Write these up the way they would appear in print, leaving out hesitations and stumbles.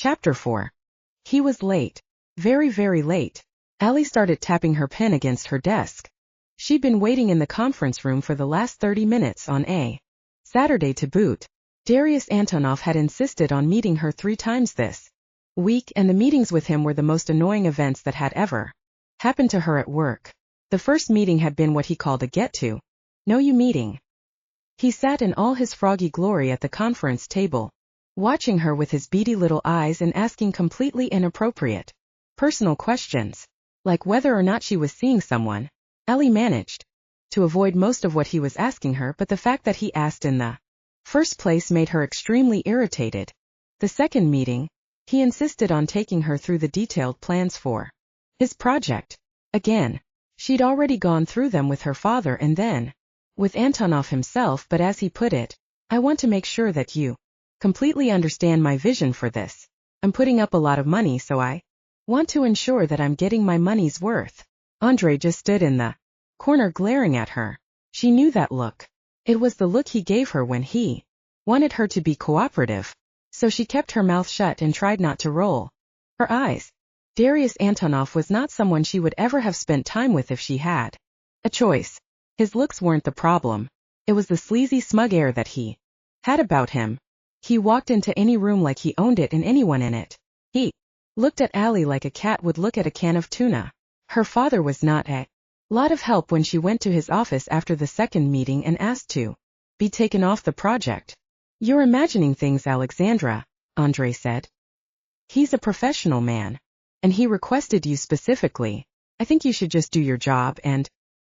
Chapter 4. He was late. Very, very late. Allie started tapping her pen against her desk. She'd been waiting in the conference room for the last 30 minutes on a Saturday to boot. Darius Antonov had insisted on meeting her 3 times this week, and the meetings with him were the most annoying events that had ever happened to her at work. The first meeting had been what he called a get-to-know-you meeting. He sat in all his froggy glory at the conference table, watching her with his beady little eyes and asking completely inappropriate, personal questions, like whether or not she was seeing someone. Allie managed to avoid most of what he was asking her, but the fact that he asked in the first place made her extremely irritated. The second meeting, he insisted on taking her through the detailed plans for his project. Again, she'd already gone through them with her father and then with Antonov himself, but as he put it, "I want to make sure that you completely understand my vision for this. I'm putting up a lot of money, so I want to ensure that I'm getting my money's worth." Andre just stood in the corner glaring at her. She knew that look. It was the look he gave her when he wanted her to be cooperative. So she kept her mouth shut and tried not to roll her eyes. Darius Antonov was not someone she would ever have spent time with if she had a choice. His looks weren't the problem. It was the sleazy, smug air that he had about him. He walked into any room like he owned it and anyone in it. He looked at Allie like a cat would look at a can of tuna. Her father was not a lot of help when she went to his office after the second meeting and asked to be taken off the project. "You're imagining things, Alexandra," Andre said. "He's a professional man, and he requested you specifically. I think you should just do your job and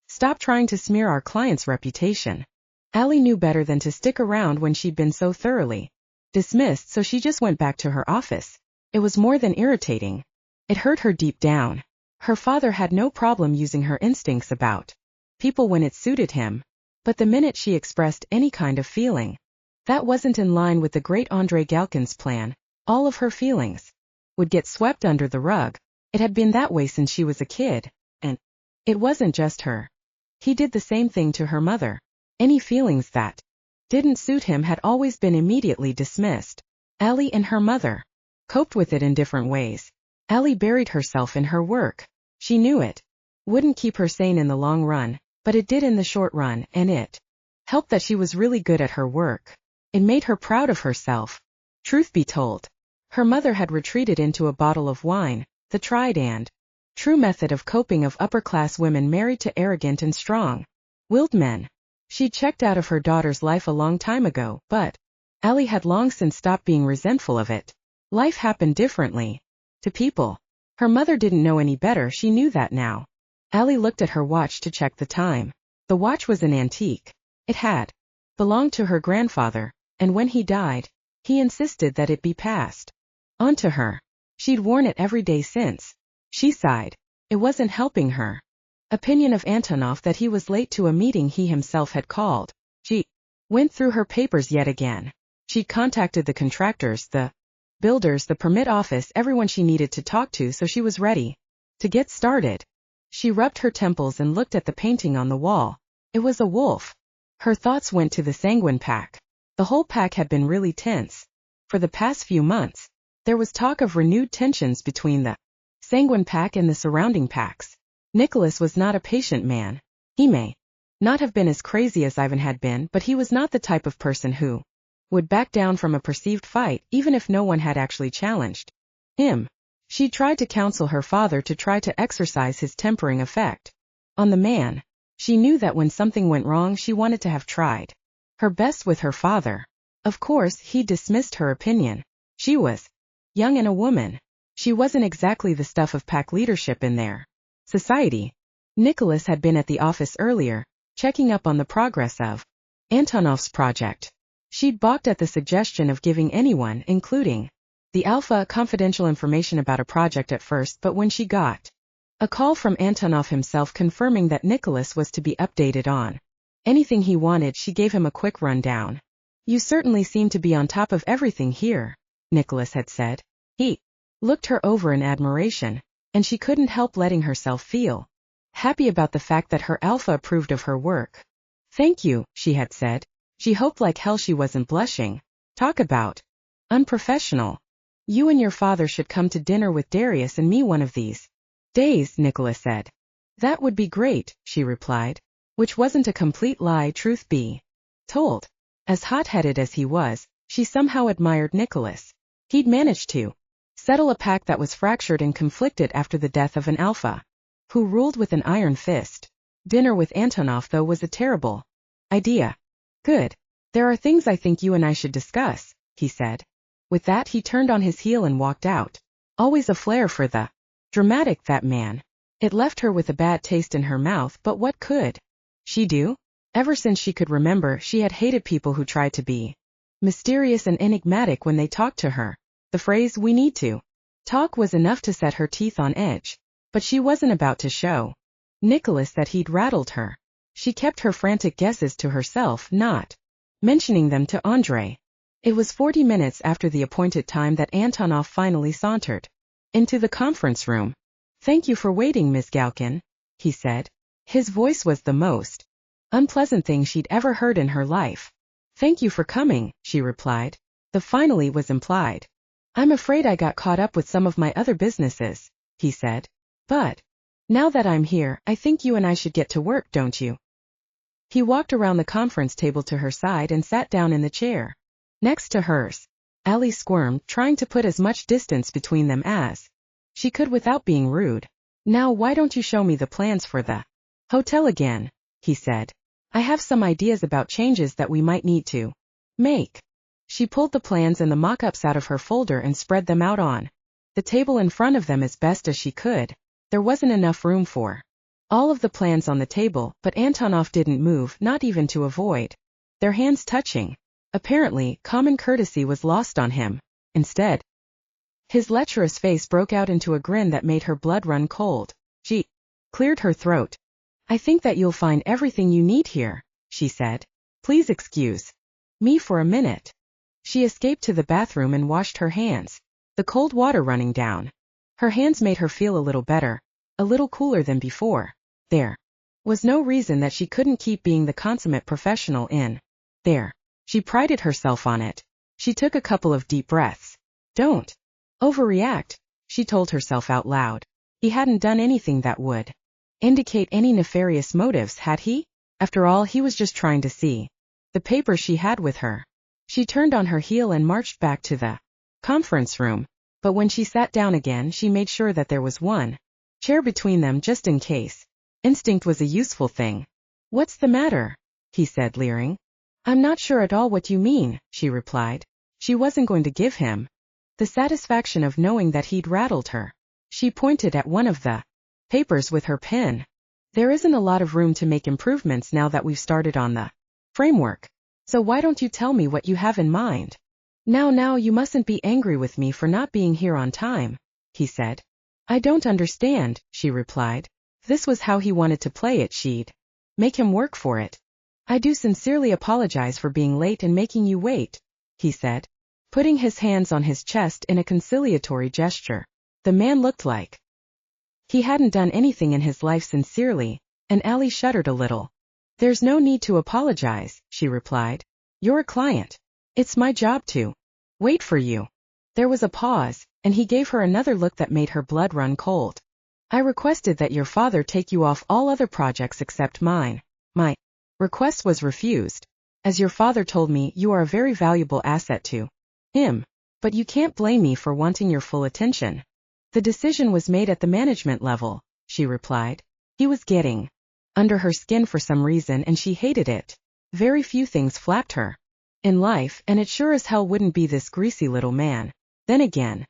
stop trying to smear our client's reputation." Allie knew better than to stick around when she'd been so thoroughly dismissed, so she just went back to her office. It was more than irritating. It hurt her deep down. Her father had no problem using her instincts about people when it suited him, but the minute she expressed any kind of feeling that wasn't in line with the great Allie Galkin's plan, all of her feelings would get swept under the rug. It had been that way since she was a kid, and it wasn't just her. He did the same thing to her mother. Any feelings that didn't suit him had always been immediately dismissed. Allie and her mother coped with it in different ways. Allie buried herself in her work. She knew it wouldn't keep her sane in the long run, but it did in the short run, and it helped that she was really good at her work. It made her proud of herself. Truth be told, her mother had retreated into a bottle of wine, the tried and true method of coping of upper-class women married to arrogant and strong-willed men. She checked out of her daughter's life a long time ago, but Allie had long since stopped being resentful of it. Life happened differently to people. Her mother didn't know any better, she knew that now. Allie looked at her watch to check the time. The watch was an antique. It had belonged to her grandfather, and when he died, he insisted that it be passed on to her. She'd worn it every day since. She sighed. It wasn't helping her opinion of Antonov that he was late to a meeting he himself had called. She went through her papers yet again. She'd contacted the contractors, the builders, the permit office, everyone she needed to talk to, so she was ready to get started. She rubbed her temples and looked at the painting on the wall. It was a wolf. Her thoughts went to the Sanguine pack. The whole pack had been really tense. For the past few months, there was talk of renewed tensions between the Sanguine pack and the surrounding packs. Nicholas was not a patient man. He may not have been as crazy as Ivan had been, but he was not the type of person who would back down from a perceived fight, even if no one had actually challenged him. She tried to counsel her father to try to exercise his tempering effect on the man. She knew that when something went wrong, she wanted to have tried her best with her father. Of course, he dismissed her opinion. She was young and a woman. She wasn't exactly the stuff of pack leadership in their society. Nicholas had been at the office earlier, checking up on the progress of Antonov's project. She'd balked at the suggestion of giving anyone, including the Alpha, confidential information about a project at first, but when she got a call from Antonov himself confirming that Nicholas was to be updated on anything he wanted, she gave him a quick rundown. "You certainly seem to be on top of everything here," Nicholas had said. He looked her over in admiration, and she couldn't help letting herself feel happy about the fact that her Alpha approved of her work. "Thank you," she had said. She hoped like hell she wasn't blushing. Talk about unprofessional. You and your father should come to dinner with Darius and me one of these days, Nicholas said. That would be great, she replied. Which wasn't a complete lie, truth be told. As hot-headed as he was, she somehow admired Nicholas. He'd managed to settle a pack that was fractured and conflicted after the death of an alpha who ruled with an iron fist. Dinner with Antonov, though, was a terrible idea. Good. There are things I think you and I should discuss, he said. With that, he turned on his heel and walked out. Always a flair for the dramatic, that man. It left her with a bad taste in her mouth, but what could she do? Ever since she could remember, she had hated people who tried to be mysterious and enigmatic when they talked to her. The phrase, "we need to talk," was enough to set her teeth on edge. But she wasn't about to show Nicholas that he'd rattled her. She kept her frantic guesses to herself, not mentioning them to Andre. It was 40 minutes after the appointed time that Antonov finally sauntered into the conference room. "Thank you for waiting, Miss Galkin," he said. His voice was the most unpleasant thing she'd ever heard in her life. "Thank you for coming," she replied. The finally was implied. "I'm afraid I got caught up with some of my other businesses," he said. "But now that I'm here, I think you and I should get to work, don't you?" He walked around the conference table to her side and sat down in the chair next to hers. Allie squirmed, trying to put as much distance between them as she could without being rude. "Now why don't you show me the plans for the hotel again?" he said. "I have some ideas about changes that we might need to make." She pulled the plans and the mock-ups out of her folder and spread them out on the table in front of them as best as she could. There wasn't enough room for all of the plans on the table, but Antonov didn't move, not even to avoid their hands touching. Apparently, common courtesy was lost on him. Instead, his lecherous face broke out into a grin that made her blood run cold. She cleared her throat. "I think that you'll find everything you need here," she said. "Please excuse me for a minute." She escaped to the bathroom and washed her hands, the cold water running down. Her hands made her feel a little better, a little cooler than before. There was no reason that she couldn't keep being the consummate professional in there. She prided herself on it. She took a couple of deep breaths. "Don't overreact," she told herself out loud. He hadn't done anything that would indicate any nefarious motives, had he? After all, he was just trying to see the papers she had with her. She turned on her heel and marched back to the conference room. But when she sat down again, she made sure that there was one chair between them just in case. Instinct was a useful thing. "What's the matter?" he said, leering. "I'm not sure at all what you mean," she replied. She wasn't going to give him the satisfaction of knowing that he'd rattled her. She pointed at one of the papers with her pen. "There isn't a lot of room to make improvements now that we've started on the framework. So why don't you tell me what you have in mind?" Now, you mustn't be angry with me for not being here on time," he said. "I don't understand," she replied. This was how he wanted to play it. She'd make him work for it. "I do sincerely apologize for being late and making you wait," he said, putting his hands on his chest in a conciliatory gesture. The man looked like he hadn't done anything in his life sincerely, and Allie shuddered a little. "There's no need to apologize," she replied. "You're a client. It's my job to wait for you." There was a pause, and he gave her another look that made her blood run cold. "I requested that your father take you off all other projects except mine. My request was refused. As your father told me, you are a very valuable asset to him. But you can't blame me for wanting your full attention." "The decision was made at the management level," she replied. He was getting under her skin for some reason, and she hated it. Very few things flapped her in life, and it sure as hell wouldn't be this greasy little man. Then again,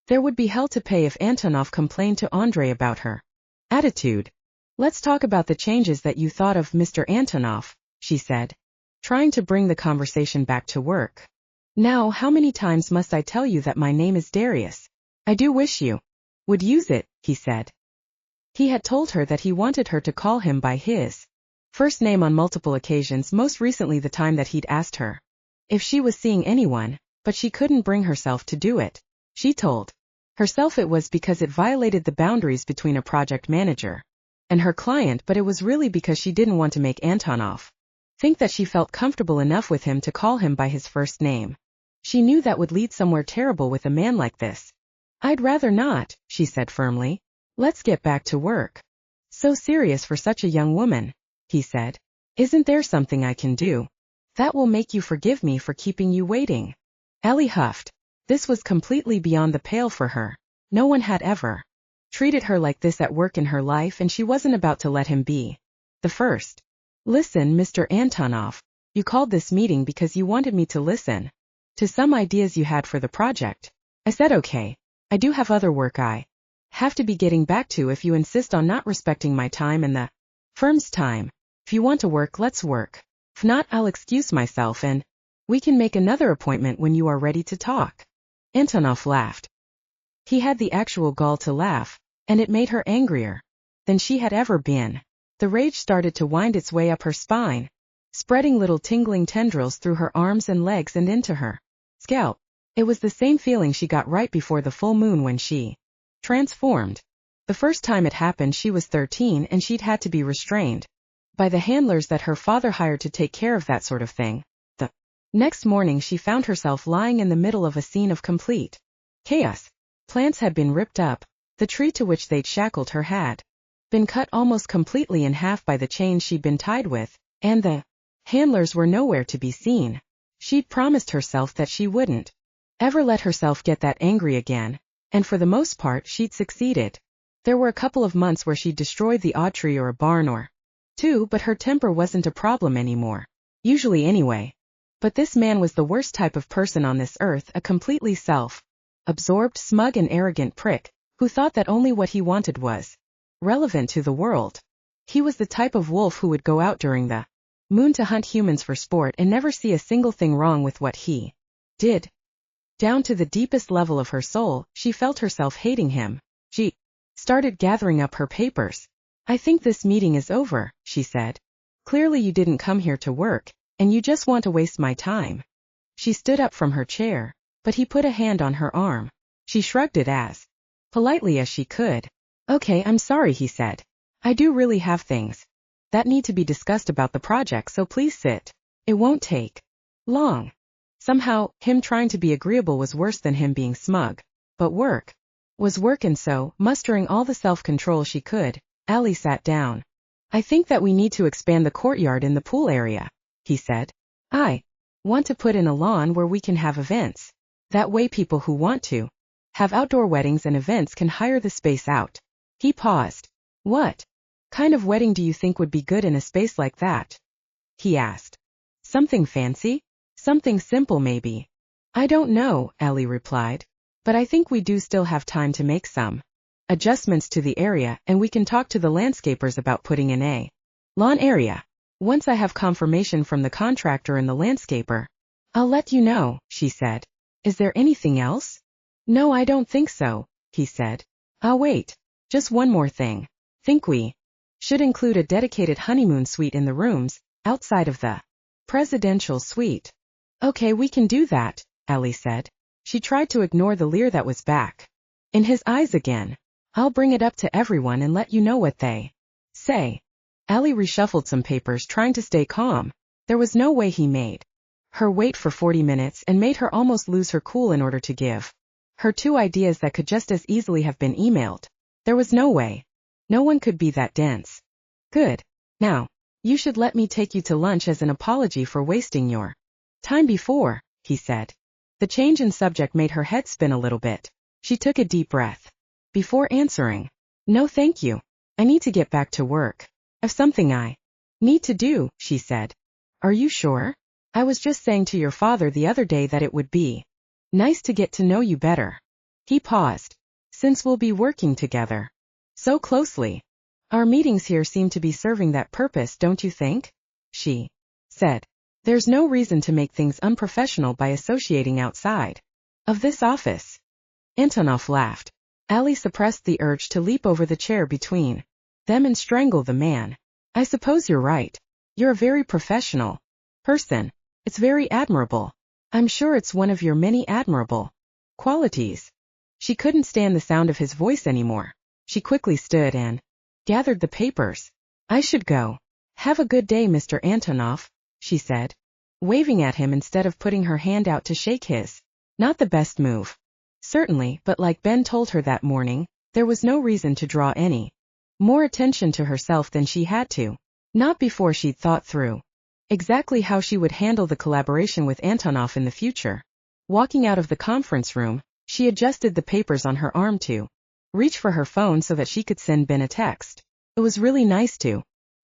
there would be hell to pay if Antonov complained to Andre about her attitude. "Let's talk about the changes that you thought of, Mr. Antonov," she said, trying to bring the conversation back to work. "Now, how many times must I tell you that my name is Darius? I do wish you would use it," he said. He had told her that he wanted her to call him by his first name on multiple occasions, most recently the time that he'd asked her if she was seeing anyone, but she couldn't bring herself to do it. She told herself it was because it violated the boundaries between a project manager and her client, but it was really because she didn't want to make Antonov think that she felt comfortable enough with him to call him by his first name. She knew that would lead somewhere terrible with a man like this. I'd rather not, she said firmly. Let's get back to work. So serious for such a young woman, he said. Isn't there something I can do that will make you forgive me for keeping you waiting? Allie huffed. This was completely beyond the pale for her. No one had ever treated her like this at work in her life, and she wasn't about to let him be the first. Listen, Mr. Antonov, you called this meeting because you wanted me to listen to some ideas you had for the project. I said okay. I do have other work I have to be getting back to if you insist on not respecting my time and the firm's time. If you want to work, let's work. If not, I'll excuse myself and we can make another appointment when you are ready to talk. Antonov laughed. He had the actual gall to laugh, and it made her angrier than she had ever been. The rage started to wind its way up her spine, spreading little tingling tendrils through her arms and legs and into her scalp. It was the same feeling she got right before the full moon when she transformed. The first time it happened she was 13 and she'd had to be restrained by the handlers that her father hired to take care of that sort of thing. The next morning she found herself lying in the middle of a scene of complete chaos. Plants had been ripped up, the tree to which they'd shackled her had been cut almost completely in half by the chains she'd been tied with, and the handlers were nowhere to be seen. She'd promised herself that she wouldn't ever let herself get that angry again, and for the most part she'd succeeded. There were a couple of months where she'd destroyed the odd tree or a barn or two, but her temper wasn't a problem anymore. Usually anyway. But this man was the worst type of person on this earth, a completely self-absorbed, smug and arrogant prick, who thought that only what he wanted was relevant to the world. He was the type of wolf who would go out during the moon to hunt humans for sport and never see a single thing wrong with what he did. Down to the deepest level of her soul, she felt herself hating him. She started gathering up her papers. I think this meeting is over, she said. Clearly you didn't come here to work, and you just want to waste my time. She stood up from her chair, but he put a hand on her arm. She shrugged it as politely as she could. Okay, I'm sorry, he said. I do really have things that need to be discussed about the project, so please sit. It won't take long. Somehow, him trying to be agreeable was worse than him being smug. But work was work, and so, mustering all the self-control she could, Allie sat down. I think that we need to expand the courtyard in the pool area, he said. I want to put in a lawn where we can have events. That way people who want to have outdoor weddings and events can hire the space out. He paused. What kind of wedding do you think would be good in a space like that? He asked. Something fancy? Something simple maybe. I don't know, Allie replied. But I think we do still have time to make some adjustments to the area, and we can talk to the landscapers about putting in a lawn area. Once I have confirmation from the contractor and the landscaper, I'll let you know, she said. Is there anything else? No, I don't think so, he said. I'll wait. Just one more thing. Think we should include a dedicated honeymoon suite in the rooms, outside of the presidential suite. Okay, we can do that, Allie said. She tried to ignore the leer that was back in his eyes again. I'll bring it up to everyone and let you know what they say. Allie reshuffled some papers, trying to stay calm. There was no way he made her wait for 40 minutes and made her almost lose her cool in order to give her two ideas that could just as easily have been emailed. There was no way. No one could be that dense. Good. Now, you should let me take you to lunch as an apology for wasting your time before, he said. The change in subject made her head spin a little bit. She took a deep breath before answering. No thank you. I need to get back to work. I've something I need to do, she said. Are you sure? I was just saying to your father the other day that it would be nice to get to know you better. He paused. Since we'll be working together so closely, our meetings here seem to be serving that purpose, don't you think? She said. There's no reason to make things unprofessional by associating outside of this office. Antonov laughed. Allie suppressed the urge to leap over the chair between them and strangle the man. I suppose you're right. You're a very professional person. It's very admirable. I'm sure it's one of your many admirable qualities. She couldn't stand the sound of his voice anymore. She quickly stood and gathered the papers. I should go. Have a good day, Mr. Antonov, she said. waving at him instead of putting her hand out to shake his. Not the best move. Certainly, but like Ben told her that morning, there was no reason to draw any more attention to herself than she had to. Not before she'd thought through exactly how she would handle the collaboration with Antonov in the future. Walking out of the conference room, she adjusted the papers on her arm to reach for her phone so that she could send Ben a text. It was really nice to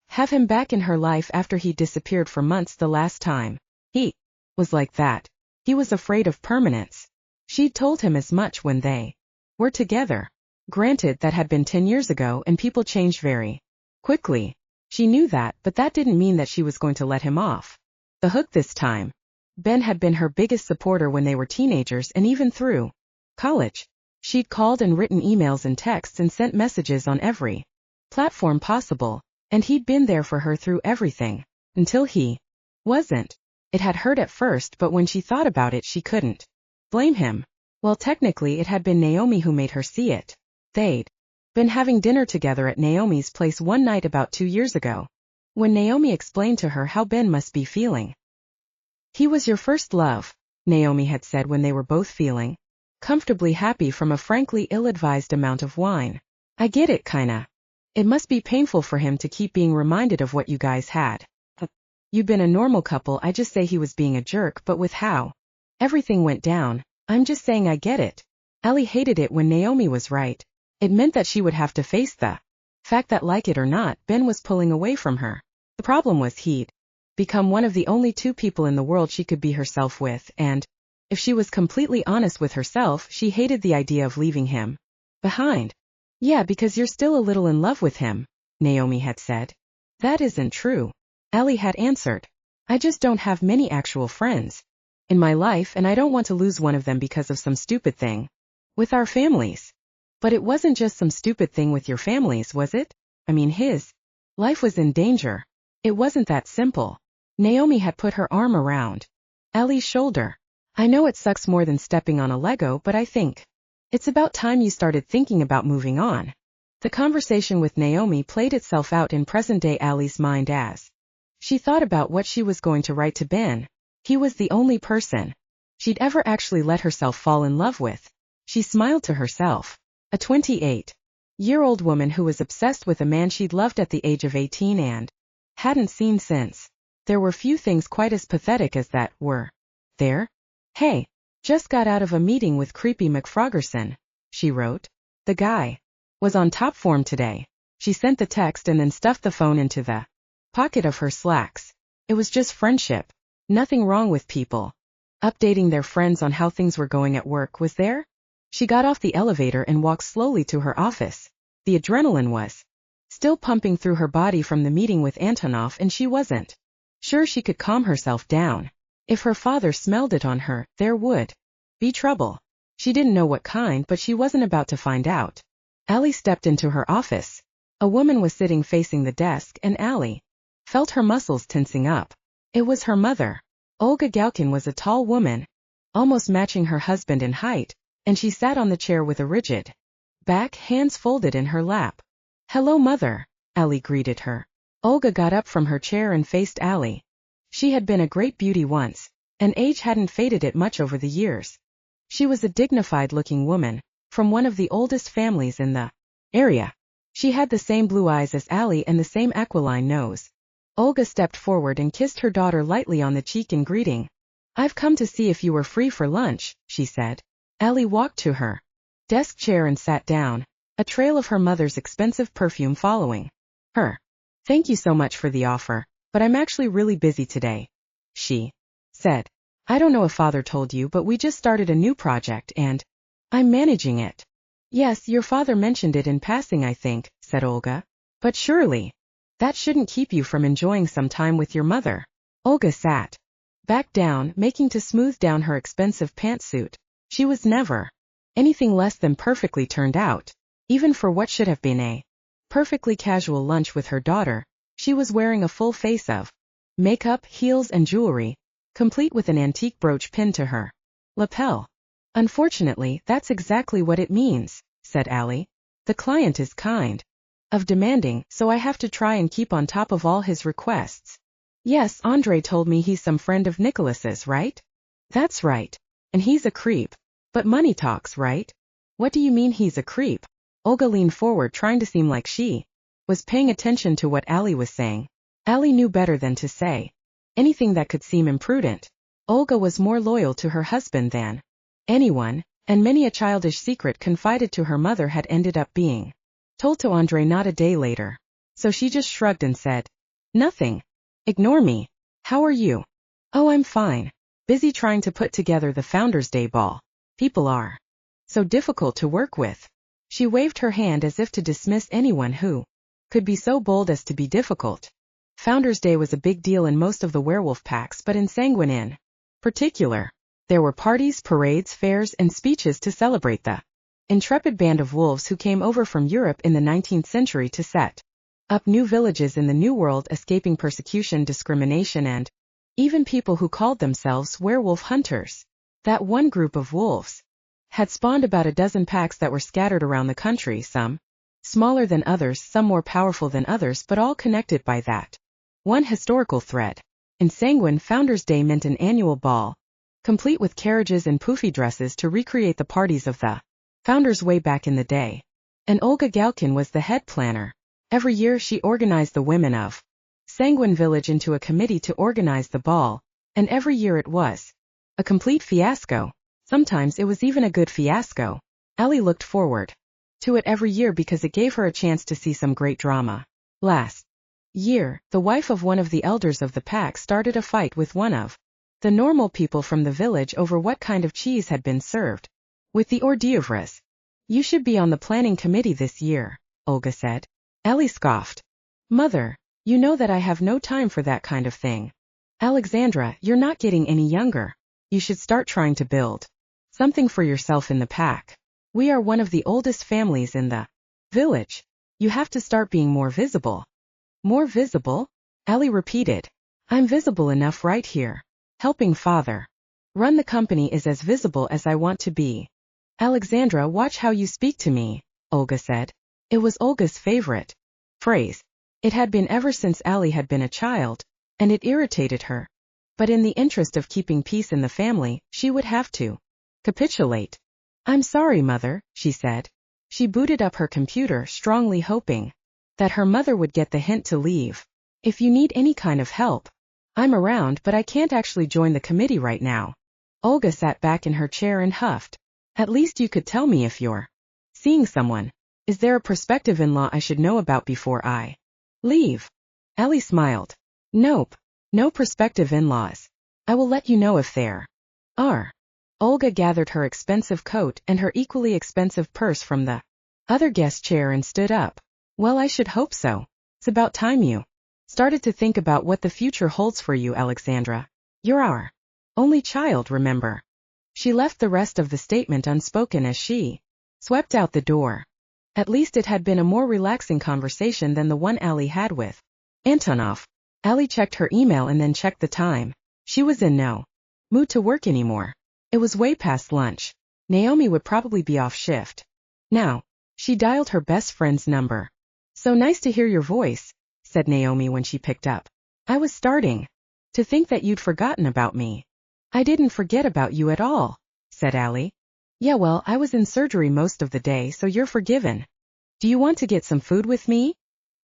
have him back in her life after he disappeared for months the last time. He was like that. He was afraid of permanence. She'd told him as much when they were together. Granted, that had been 10 years ago and people change very quickly. She knew that, but that didn't mean that she was going to let him off the hook this time. Ben had been her biggest supporter when they were teenagers and even through college. She'd called and written emails and texts and sent messages on every platform possible, and he'd been there for her through everything. Until he wasn't. It had hurt at first, but when she thought about it she couldn't blame him. Well, technically it had been Naomi who made her see it. They'd been having dinner together at Naomi's place one night about 2 years ago, when Naomi explained to her how Ben must be feeling. He was your first love, Naomi had said when they were both feeling comfortably happy from a frankly ill-advised amount of wine. I get it, kinda. It must be painful for him to keep being reminded of what you guys had. You've been a normal couple. I just say he was being a jerk, but with how everything went down, I'm just saying I get it. Allie hated it when Naomi was right. It meant that she would have to face the fact that, like it or not, Ben was pulling away from her. The problem was he'd become one of the only 2 people in the world she could be herself with, and if she was completely honest with herself, she hated the idea of leaving him behind. Yeah, because you're still a little in love with him, Naomi had said. That isn't true, Allie had answered. I just don't have many actual friends in my life, and I don't want to lose one of them because of some stupid thing with our families. But it wasn't just some stupid thing with your families, was it? I mean, his life was in danger. It wasn't that simple. Naomi had put her arm around Allie's shoulder. I know it sucks more than stepping on a Lego, but I think it's about time you started thinking about moving on. The conversation with Naomi played itself out in present-day Allie's mind as she thought about what she was going to write to Ben. He was the only person she'd ever actually let herself fall in love with. She smiled to herself. A 28-year-old woman who was obsessed with a man she'd loved at the age of 18 and hadn't seen since. There were few things quite as pathetic as that, were there? Hey, just got out of a meeting with creepy McFroggerson, she wrote. The guy was on top form today. She sent the text and then stuffed the phone into the pocket of her slacks. It was just friendship. Nothing wrong with people updating their friends on how things were going at work, was there? She got off the elevator and walked slowly to her office. The adrenaline was still pumping through her body from the meeting with Antonov, and she wasn't sure she could calm herself down. If her father smelled it on her, there would be trouble. She didn't know what kind, but she wasn't about to find out. Allie stepped into her office. A woman was sitting facing the desk, and Allie felt her muscles tensing up. It was her mother. Olga Galkin was a tall woman, almost matching her husband in height, and she sat on the chair with a rigid back, hands folded in her lap. Hello, Mother, Allie greeted her. Olga got up from her chair and faced Allie. She had been a great beauty once, and age hadn't faded it much over the years. She was a dignified-looking woman, from one of the oldest families in the area. She had the same blue eyes as Allie and the same aquiline nose. Olga stepped forward and kissed her daughter lightly on the cheek in greeting. I've come to see if you were free for lunch, she said. Allie walked to her desk chair and sat down, a trail of her mother's expensive perfume following her. Thank you so much for the offer, but I'm actually really busy today, she said. I don't know if Father told you, but we just started a new project and I'm managing it. Yes, your father mentioned it in passing, I think, said Olga. But surely that shouldn't keep you from enjoying some time with your mother. Olga sat back down, making to smooth down her expensive pantsuit. She was never anything less than perfectly turned out. Even for what should have been a perfectly casual lunch with her daughter, she was wearing a full face of makeup, heels and jewelry, complete with an antique brooch pinned to her lapel. Unfortunately, that's exactly what it means, said Allie. The client is kind of demanding, so I have to try and keep on top of all his requests. Yes, Andre told me he's some friend of Nicholas's, right? That's right. And he's a creep. But money talks, right? What do you mean he's a creep? Olga leaned forward, trying to seem like she was paying attention to what Allie was saying. Allie knew better than to say anything that could seem imprudent. Olga was more loyal to her husband than anyone, and many a childish secret confided to her mother had ended up being told to Andre not a day later. So she just shrugged and said, "Nothing. Ignore me. How are you?" "Oh, I'm fine. Busy trying to put together the Founders' Day ball. People are so difficult to work with." She waved her hand as if to dismiss anyone who could be so bold as to be difficult. Founders' Day was a big deal in most of the werewolf packs, but in Sanguine in particular, there were parties, parades, fairs, and speeches to celebrate the intrepid band of wolves who came over from Europe in the 19th century to set up new villages in the New World, escaping persecution, discrimination, and even people who called themselves werewolf hunters. That one group of wolves had spawned about a dozen packs that were scattered around the country, some smaller than others, some more powerful than others, but all connected by that one historical thread. In Sanguine, Founders' Day meant an annual ball, complete with carriages and poofy dresses to recreate the parties of the founders way back in the day. And Olga Galkin was the head planner. Every year she organized the women of Sanguine Village into a committee to organize the ball, and every year it was a complete fiasco. Sometimes it was even a good fiasco. Allie looked forward to it every year because it gave her a chance to see some great drama. Last year, the wife of one of the elders of the pack started a fight with one of the normal people from the village over what kind of cheese had been served with the hors d'oeuvres. "You should be on the planning committee this year," Olga said. Allie scoffed. "Mother, you know that I have no time for that kind of thing." "Alexandra, you're not getting any younger. You should start trying to build something for yourself in the pack. We are one of the oldest families in the village. You have to start being more visible." "More visible?" Allie repeated. "I'm visible enough right here. Helping father run the company is as visible as I want to be." "Alexandra, watch how you speak to me," Olga said. It was Olga's favorite phrase. It had been ever since Allie had been a child, and it irritated her. But in the interest of keeping peace in the family, she would have to capitulate. "I'm sorry, Mother," she said. She booted up her computer, strongly hoping that her mother would get the hint to leave. "If you need any kind of help, I'm around, but I can't actually join the committee right now." Olga sat back in her chair and huffed. "At least you could tell me if you're seeing someone. Is there a prospective in-law I should know about before I leave?" Allie smiled. "Nope. No prospective in-laws. I will let you know if there are." Olga gathered her expensive coat and her equally expensive purse from the other guest chair and stood up. "Well, I should hope so. It's about time you started to think about what the future holds for you, Alexandra. You're our only child, remember." She left the rest of the statement unspoken as she swept out the door. At least it had been a more relaxing conversation than the one Allie had with Antonov. Allie checked her email and then checked the time. She was in no mood to work anymore. It was way past lunch. Naomi would probably be off shift now. She dialed her best friend's number. "So nice to hear your voice," said Naomi when she picked up. "I was starting to think that you'd forgotten about me." "I didn't forget about you at all," said Allie. "Yeah, well, I was in surgery most of the day, so you're forgiven." "Do you want to get some food with me?"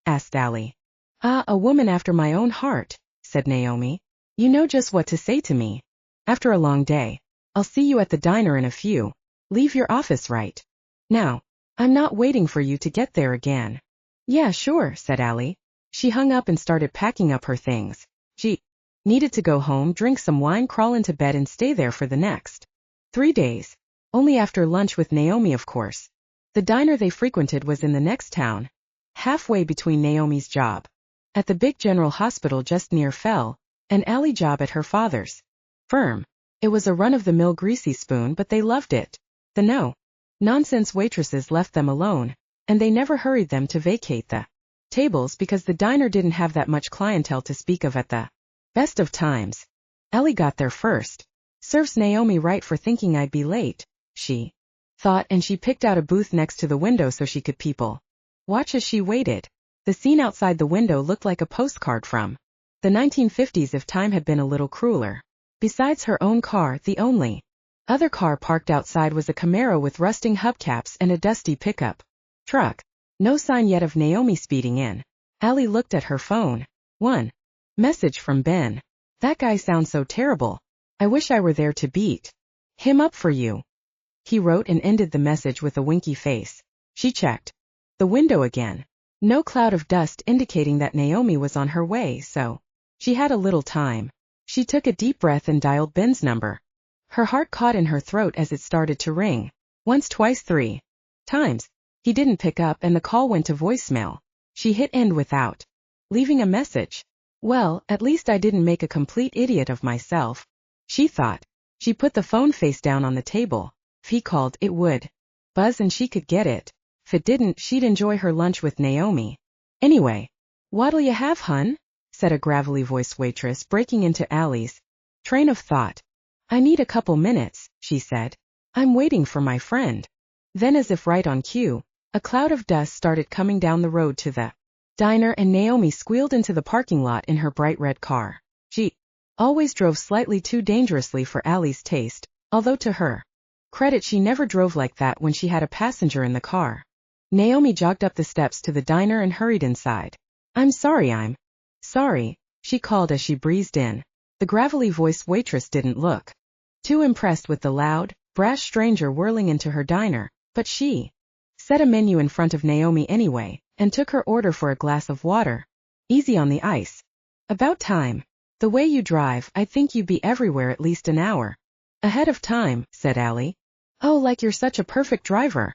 asked Allie. "Ah, a woman after my own heart," said Naomi. "You know just what to say to me. After a long day. I'll see you at the diner in a few. Leave your office right now. I'm not waiting for you to get there again." "Yeah, sure," said Allie. She hung up and started packing up her things. She needed to go home, drink some wine, crawl into bed, and stay there for the next 3 days. Only after lunch with Naomi, of course. The diner they frequented was in the next town, halfway between Naomi's job at the big general hospital just near Fell, and Allie's job at her father's firm. It was a run-of-the-mill greasy spoon, but they loved it. The no-nonsense waitresses left them alone, and they never hurried them to vacate the tables because the diner didn't have that much clientele to speak of at the best of times. Allie got there first. "Serves Naomi right for thinking I'd be late," she thought, and she picked out a booth next to the window so she could people watch as she waited. The scene outside the window looked like a postcard from The 1950s if time had been a little crueler. Besides her own car, the only other car parked outside was a Camaro with rusting hubcaps and a dusty pickup truck. No sign yet of Naomi speeding in. Allie looked at her phone. One message from Ben. That guy sounds so terrible. I wish I were there to beat him up for you. He wrote and ended the message with a winky face. She checked the window again. No cloud of dust indicating that Naomi was on her way, so she had a little time. She took a deep breath and dialed Ben's number. Her heart caught in her throat as it started to ring. Once, twice, 3 times. He didn't pick up and the call went to voicemail. She hit end without leaving a message. Well, at least I didn't make a complete idiot of myself, she thought. She put the phone face down on the table. If he called, it would buzz and she could get it. If it didn't, she'd enjoy her lunch with Naomi. Anyway, what'll you have, hun? Said a gravelly voiced waitress breaking into Allie's train of thought. I need a couple minutes, she said. I'm waiting for my friend. Then as if right on cue, a cloud of dust started coming down the road to the diner and Naomi squealed into the parking lot in her bright red car. She always drove slightly too dangerously for Allie's taste, although to her credit she never drove like that when she had a passenger in the car. Naomi jogged up the steps to the diner and hurried inside. I'm sorry, she called as she breezed in. The gravelly voiced waitress didn't look too impressed with the loud, brash stranger whirling into her diner, but she set a menu in front of Naomi anyway, and took her order for a glass of water. Easy on the ice. About time. The way you drive, I think you'd be everywhere at least an hour ahead of time, said Allie. Oh, like you're such a perfect driver,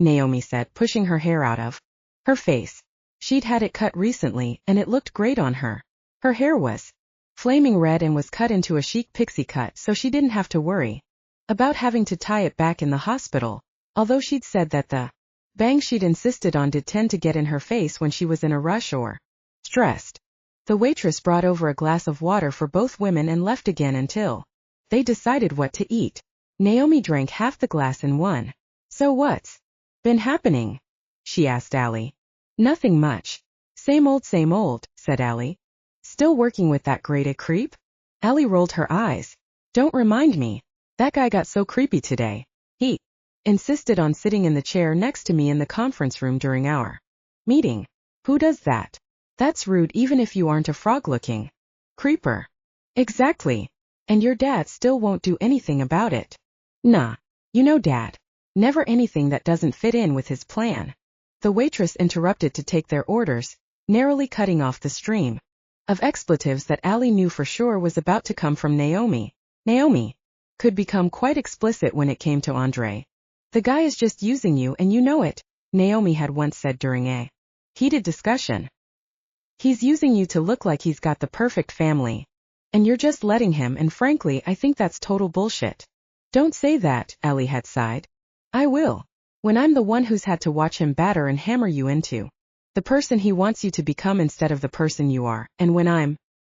Naomi said, pushing her hair out of her face. She'd had it cut recently, and it looked great on her. Her hair was flaming red and was cut into a chic pixie cut, so she didn't have to worry about having to tie it back in the hospital, although she'd said that the bangs she'd insisted on did tend to get in her face when she was in a rush or stressed. The waitress brought over a glass of water for both women and left again until they decided what to eat. Naomi drank half the glass in one. So what's been happening? She asked Allie. Nothing much. Same old, said Allie. Still working with that grade-A creep? Allie rolled her eyes. Don't remind me. That guy got so creepy today. He insisted on sitting in the chair next to me in the conference room during our meeting. Who does that? That's rude even if you aren't a frog-looking creeper. Exactly. And your dad still won't do anything about it. Nah. You know Dad. Never anything that doesn't fit in with his plan. The waitress interrupted to take their orders, narrowly cutting off the stream of expletives that Allie knew for sure was about to come from Naomi. Naomi could become quite explicit when it came to Andre. The guy is just using you and you know it, Naomi had once said during a heated discussion. He's using you to look like he's got the perfect family. And you're just letting him, and frankly I think that's total bullshit. Don't say that, Allie had sighed. I will. When I'm the one who's had to watch him batter and hammer you into the person he wants you to become instead of the person you are, and when I'm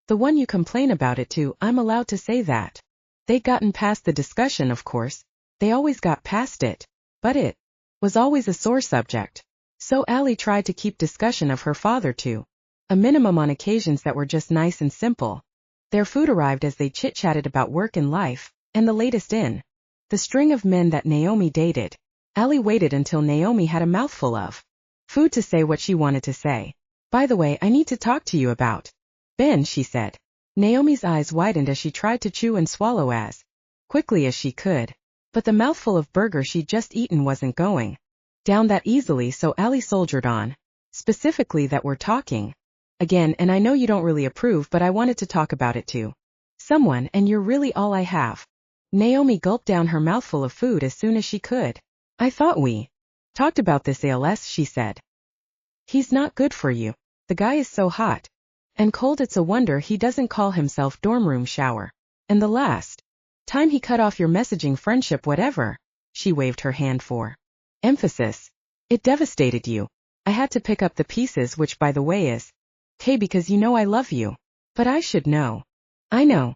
the one you complain about it to, I'm allowed to say that. They'd gotten past the discussion, of course. They always got past it. But it was always a sore subject. So Allie tried to keep discussion of her father to a minimum on occasions that were just nice and simple. Their food arrived as they chit-chatted about work and life, and the latest in the string of men that Naomi dated. Allie waited until Naomi had a mouthful of food to say what she wanted to say. By the way, I need to talk to you about Ben, she said. Naomi's eyes widened as she tried to chew and swallow as quickly as she could. But the mouthful of burger she'd just eaten wasn't going down that easily, so Allie soldiered on. Specifically that we're talking again, and I know you don't really approve, but I wanted to talk about it to someone, and you're really all I have. Naomi gulped down her mouthful of food as soon as she could. I thought we talked about this ALS, she said. He's not good for you. The guy is so hot and cold it's a wonder he doesn't call himself dorm room shower. And the last time he cut off your messaging friendship whatever. She waved her hand for emphasis. It devastated you. I had to pick up the pieces, which by the way is okay because you know I love you. But I should know. I know.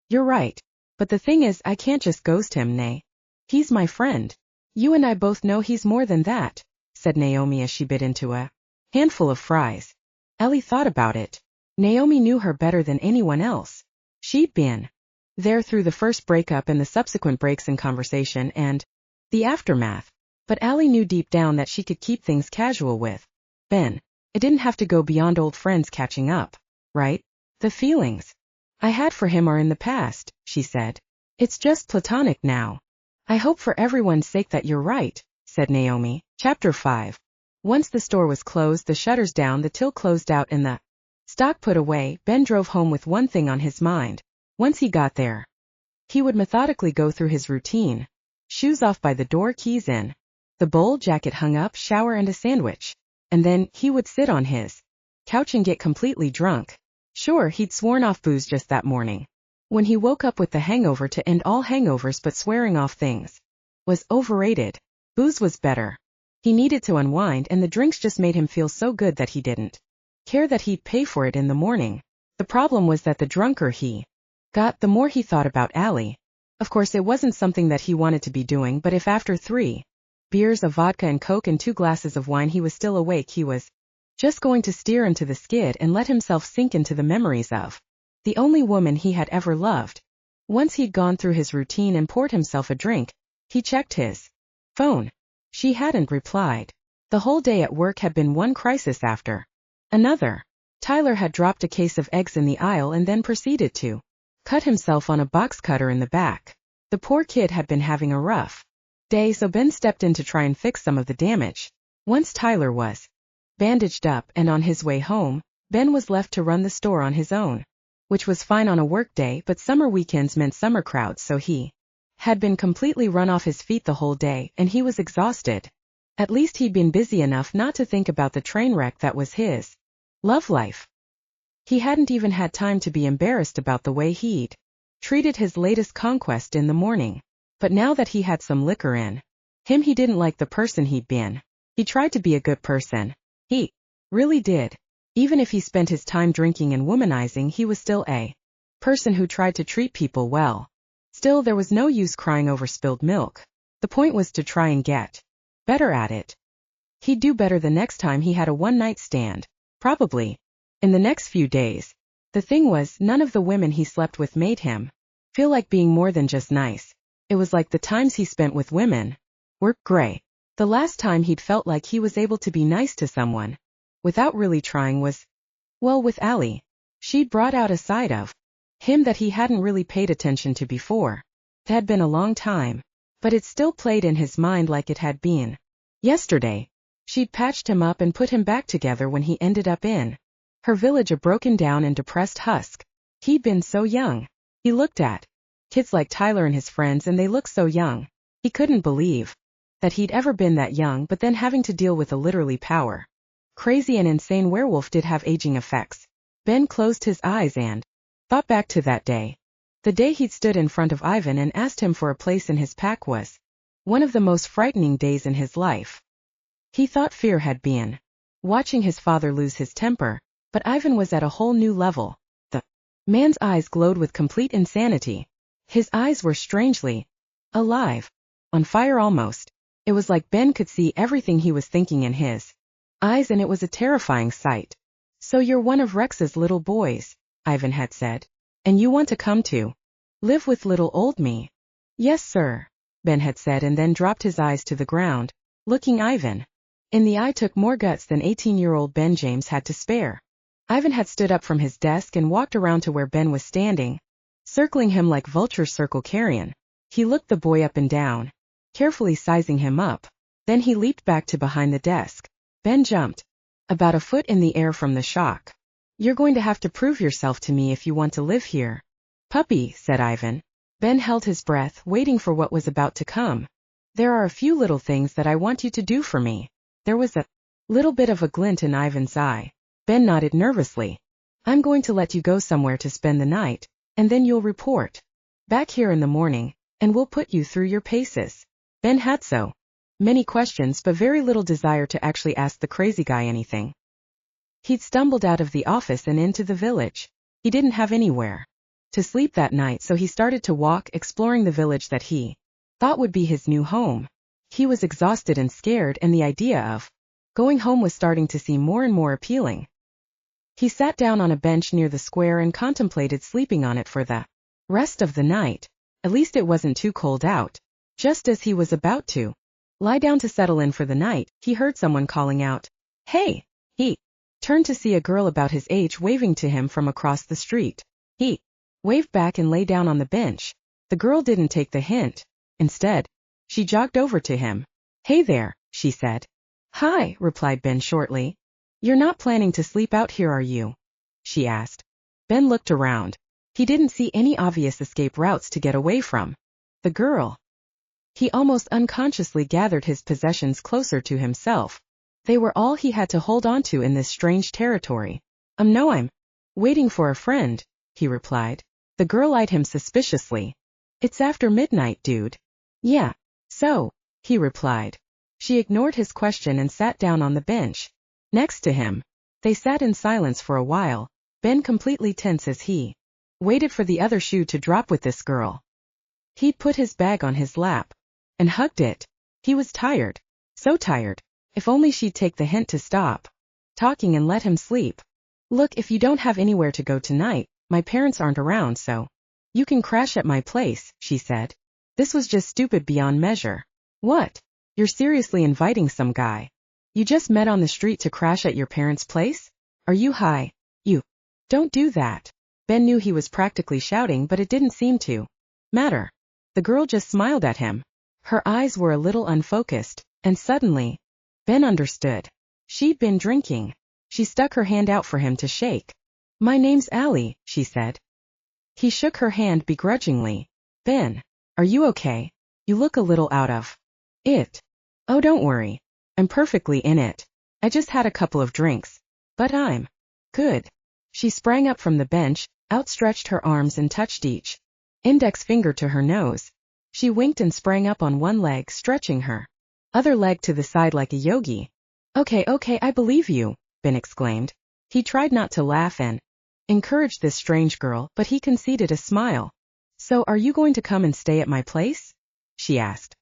You're right. But the thing is I can't just ghost him, Nay. He's my friend. You and I both know he's more than that, said Naomi as she bit into a handful of fries. Allie thought about it. Naomi knew her better than anyone else. She'd been there through the first breakup and the subsequent breaks in conversation and the aftermath. But Allie knew deep down that she could keep things casual with Ben. It didn't have to go beyond old friends catching up, right? The feelings I had for him are in the past, she said. It's just platonic now. I hope for everyone's sake that you're right, said Naomi. Chapter 5. Once the store was closed, the shutters down, the till closed out, and the stock put away, Ben drove home with one thing on his mind. Once he got there, he would methodically go through his routine. Shoes off by the door, keys in the bowl, jacket hung up, shower and a sandwich. And then he would sit on his couch and get completely drunk. Sure, he'd sworn off booze just that morning. When he woke up with the hangover, to end all hangovers, but swearing off things was overrated. Booze was better. He needed to unwind, and the drinks just made him feel so good that he didn't care that he'd pay for it in the morning. The problem was that the drunker he got, the more he thought about Allie. Of course, it wasn't something that he wanted to be doing, but if after 3 beers of vodka and Coke and 2 glasses of wine he was still awake, he was just going to steer into the skid and let himself sink into the memories of the only woman he had ever loved. Once he'd gone through his routine and poured himself a drink, he checked his phone. She hadn't replied. The whole day at work had been one crisis after another. Tyler had dropped a case of eggs in the aisle and then proceeded to cut himself on a box cutter in the back. The poor kid had been having a rough day, so Ben stepped in to try and fix some of the damage. Once Tyler was bandaged up and on his way home, Ben was left to run the store on his own, which was fine on a work day, but summer weekends meant summer crowds, so he had been completely run off his feet the whole day, and he was exhausted. At least he'd been busy enough not to think about the train wreck that was his love life. He hadn't even had time to be embarrassed about the way he'd treated his latest conquest in the morning. But now that he had some liquor in him, he didn't like the person he'd been. He tried to be a good person. He really did. Even if he spent his time drinking and womanizing, he was still a person who tried to treat people well. Still, there was no use crying over spilled milk. The point was to try and get better at it. He'd do better the next time he had a one-night stand. Probably in the next few days. The thing was, none of the women he slept with made him feel like being more than just nice. It was like the times he spent with women were gray. The last time he'd felt like he was able to be nice to someone without really trying was, well, with Allie. She'd brought out a side of him that he hadn't really paid attention to before. It had been a long time, but it still played in his mind like it had been yesterday. She'd patched him up and put him back together when he ended up in her village, a broken down and depressed husk. He'd been so young. He looked at kids like Tyler and his friends, and they looked so young. He couldn't believe that he'd ever been that young, but then having to deal with a literally power crazy and insane werewolf did have aging effects. Ben closed his eyes and thought back to that day. The day he'd stood in front of Ivan and asked him for a place in his pack was one of the most frightening days in his life. He thought fear had been watching his father lose his temper, but Ivan was at a whole new level. The man's eyes glowed with complete insanity. His eyes were strangely alive, on fire almost. It was like Ben could see everything he was thinking in his eyes, and it was a terrifying sight. "So you're one of Rex's little boys," Ivan had said. "And you want to come to live with little old me?" "Yes, sir," Ben had said, and then dropped his eyes to the ground, looking Ivan in the eye. Took more guts than 18-year-old Ben James had to spare. Ivan had stood up from his desk and walked around to where Ben was standing, circling him like vultures circle carrion. He looked the boy up and down, carefully sizing him up. Then he leaped back to behind the desk. Ben jumped about a foot in the air from the shock. "You're going to have to prove yourself to me if you want to live here." "Puppy," said Ivan. Ben held his breath, waiting for what was about to come. "There are a few little things that I want you to do for me." There was a little bit of a glint in Ivan's eye. Ben nodded nervously. "I'm going to let you go somewhere to spend the night, and then you'll report back here in the morning, and we'll put you through your paces." Ben had so many questions, but very little desire to actually ask the crazy guy anything. He'd stumbled out of the office and into the village. He didn't have anywhere to sleep that night, so he started to walk, exploring the village that he thought would be his new home. He was exhausted and scared, and the idea of going home was starting to seem more and more appealing. He sat down on a bench near the square and contemplated sleeping on it for the rest of the night. At least it wasn't too cold out. Just as he was about to lie down to settle in for the night, he heard someone calling out, "Hey!" He turned to see a girl about his age waving to him from across the street. He waved back and lay down on the bench. The girl didn't take the hint. Instead, she jogged over to him. "Hey there," she said. "Hi," replied Ben shortly. "You're not planning to sleep out here, are you?" she asked. Ben looked around. He didn't see any obvious escape routes to get away from the girl. He almost unconsciously gathered his possessions closer to himself. They were all he had to hold on to in this strange territory. No, I'm waiting for a friend," he replied. The girl eyed him suspiciously. "It's after midnight, dude." "Yeah, so," he replied. She ignored his question and sat down on the bench next to him. They sat in silence for a while, Ben completely tense as he waited for the other shoe to drop with this girl. He'd put his bag on his lap and hugged it. He was tired. So tired. If only she'd take the hint to stop talking and let him sleep. "Look, if you don't have anywhere to go tonight, my parents aren't around, so you can crash at my place," she said. This was just stupid beyond measure. "What? You're seriously inviting some guy you just met on the street to crash at your parents' place? Are you high? You don't do that." Ben knew he was practically shouting, but it didn't seem to matter. The girl just smiled at him. Her eyes were a little unfocused, and suddenly, Ben understood. She'd been drinking. She stuck her hand out for him to shake. "My name's Allie," she said. He shook her hand begrudgingly. "Ben, are you okay? You look a little out of it." "Oh, don't worry. I'm perfectly in it. I just had a couple of drinks. But I'm good." She sprang up from the bench, outstretched her arms and touched each index finger to her nose. She winked and sprang up on one leg, stretching her other leg to the side like a yogi. Okay, I believe you," Ben exclaimed. He tried not to laugh and encourage this strange girl, but he conceded a smile. "So are you going to come and stay at my place?" she asked.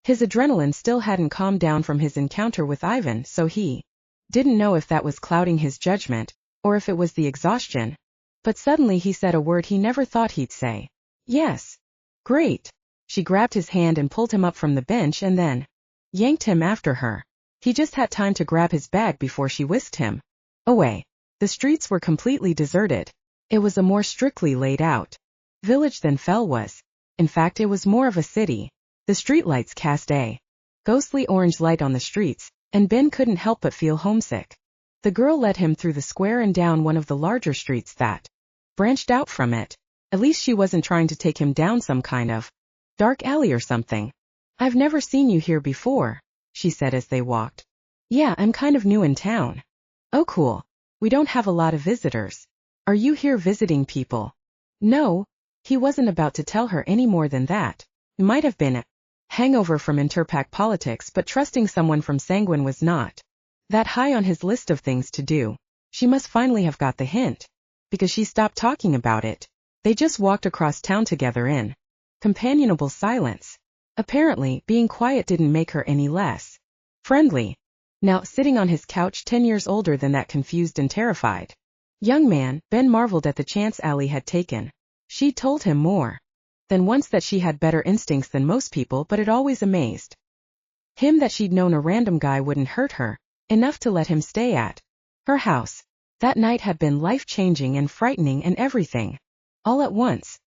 His adrenaline still hadn't calmed down from his encounter with Ivan, so he didn't know if that was clouding his judgment, or if it was the exhaustion. But suddenly he said a word he never thought he'd say. "Yes." "Great." She grabbed his hand and pulled him up from the bench and then yanked him after her. He just had time to grab his bag before she whisked him away. The streets were completely deserted. It was a more strictly laid out village than Fell was. In fact, it was more of a city. The streetlights cast a ghostly orange light on the streets, and Ben couldn't help but feel homesick. The girl led him through the square and down one of the larger streets that branched out from it. At least she wasn't trying to take him down some kind of dark alley or something. "I've never seen you here before," she said as they walked. "Yeah, I'm kind of new in town." "Oh, cool. We don't have a lot of visitors. Are you here visiting people?" No. He wasn't about to tell her any more than that. It might have been a hangover from interpack politics, but trusting someone from Sanguine was not that high on his list of things to do. She must finally have got the hint, because she stopped talking about it. They just walked across town together in companionable silence. Apparently, being quiet didn't make her any less friendly. Now, sitting on his couch 10 years older than that confused and terrified young man, Ben marveled at the chance Allie had taken. She'd told him more than once that she had better instincts than most people, but it always amazed him that she'd known a random guy wouldn't hurt her enough to let him stay at her house. That night had been life-changing and frightening and everything all at once.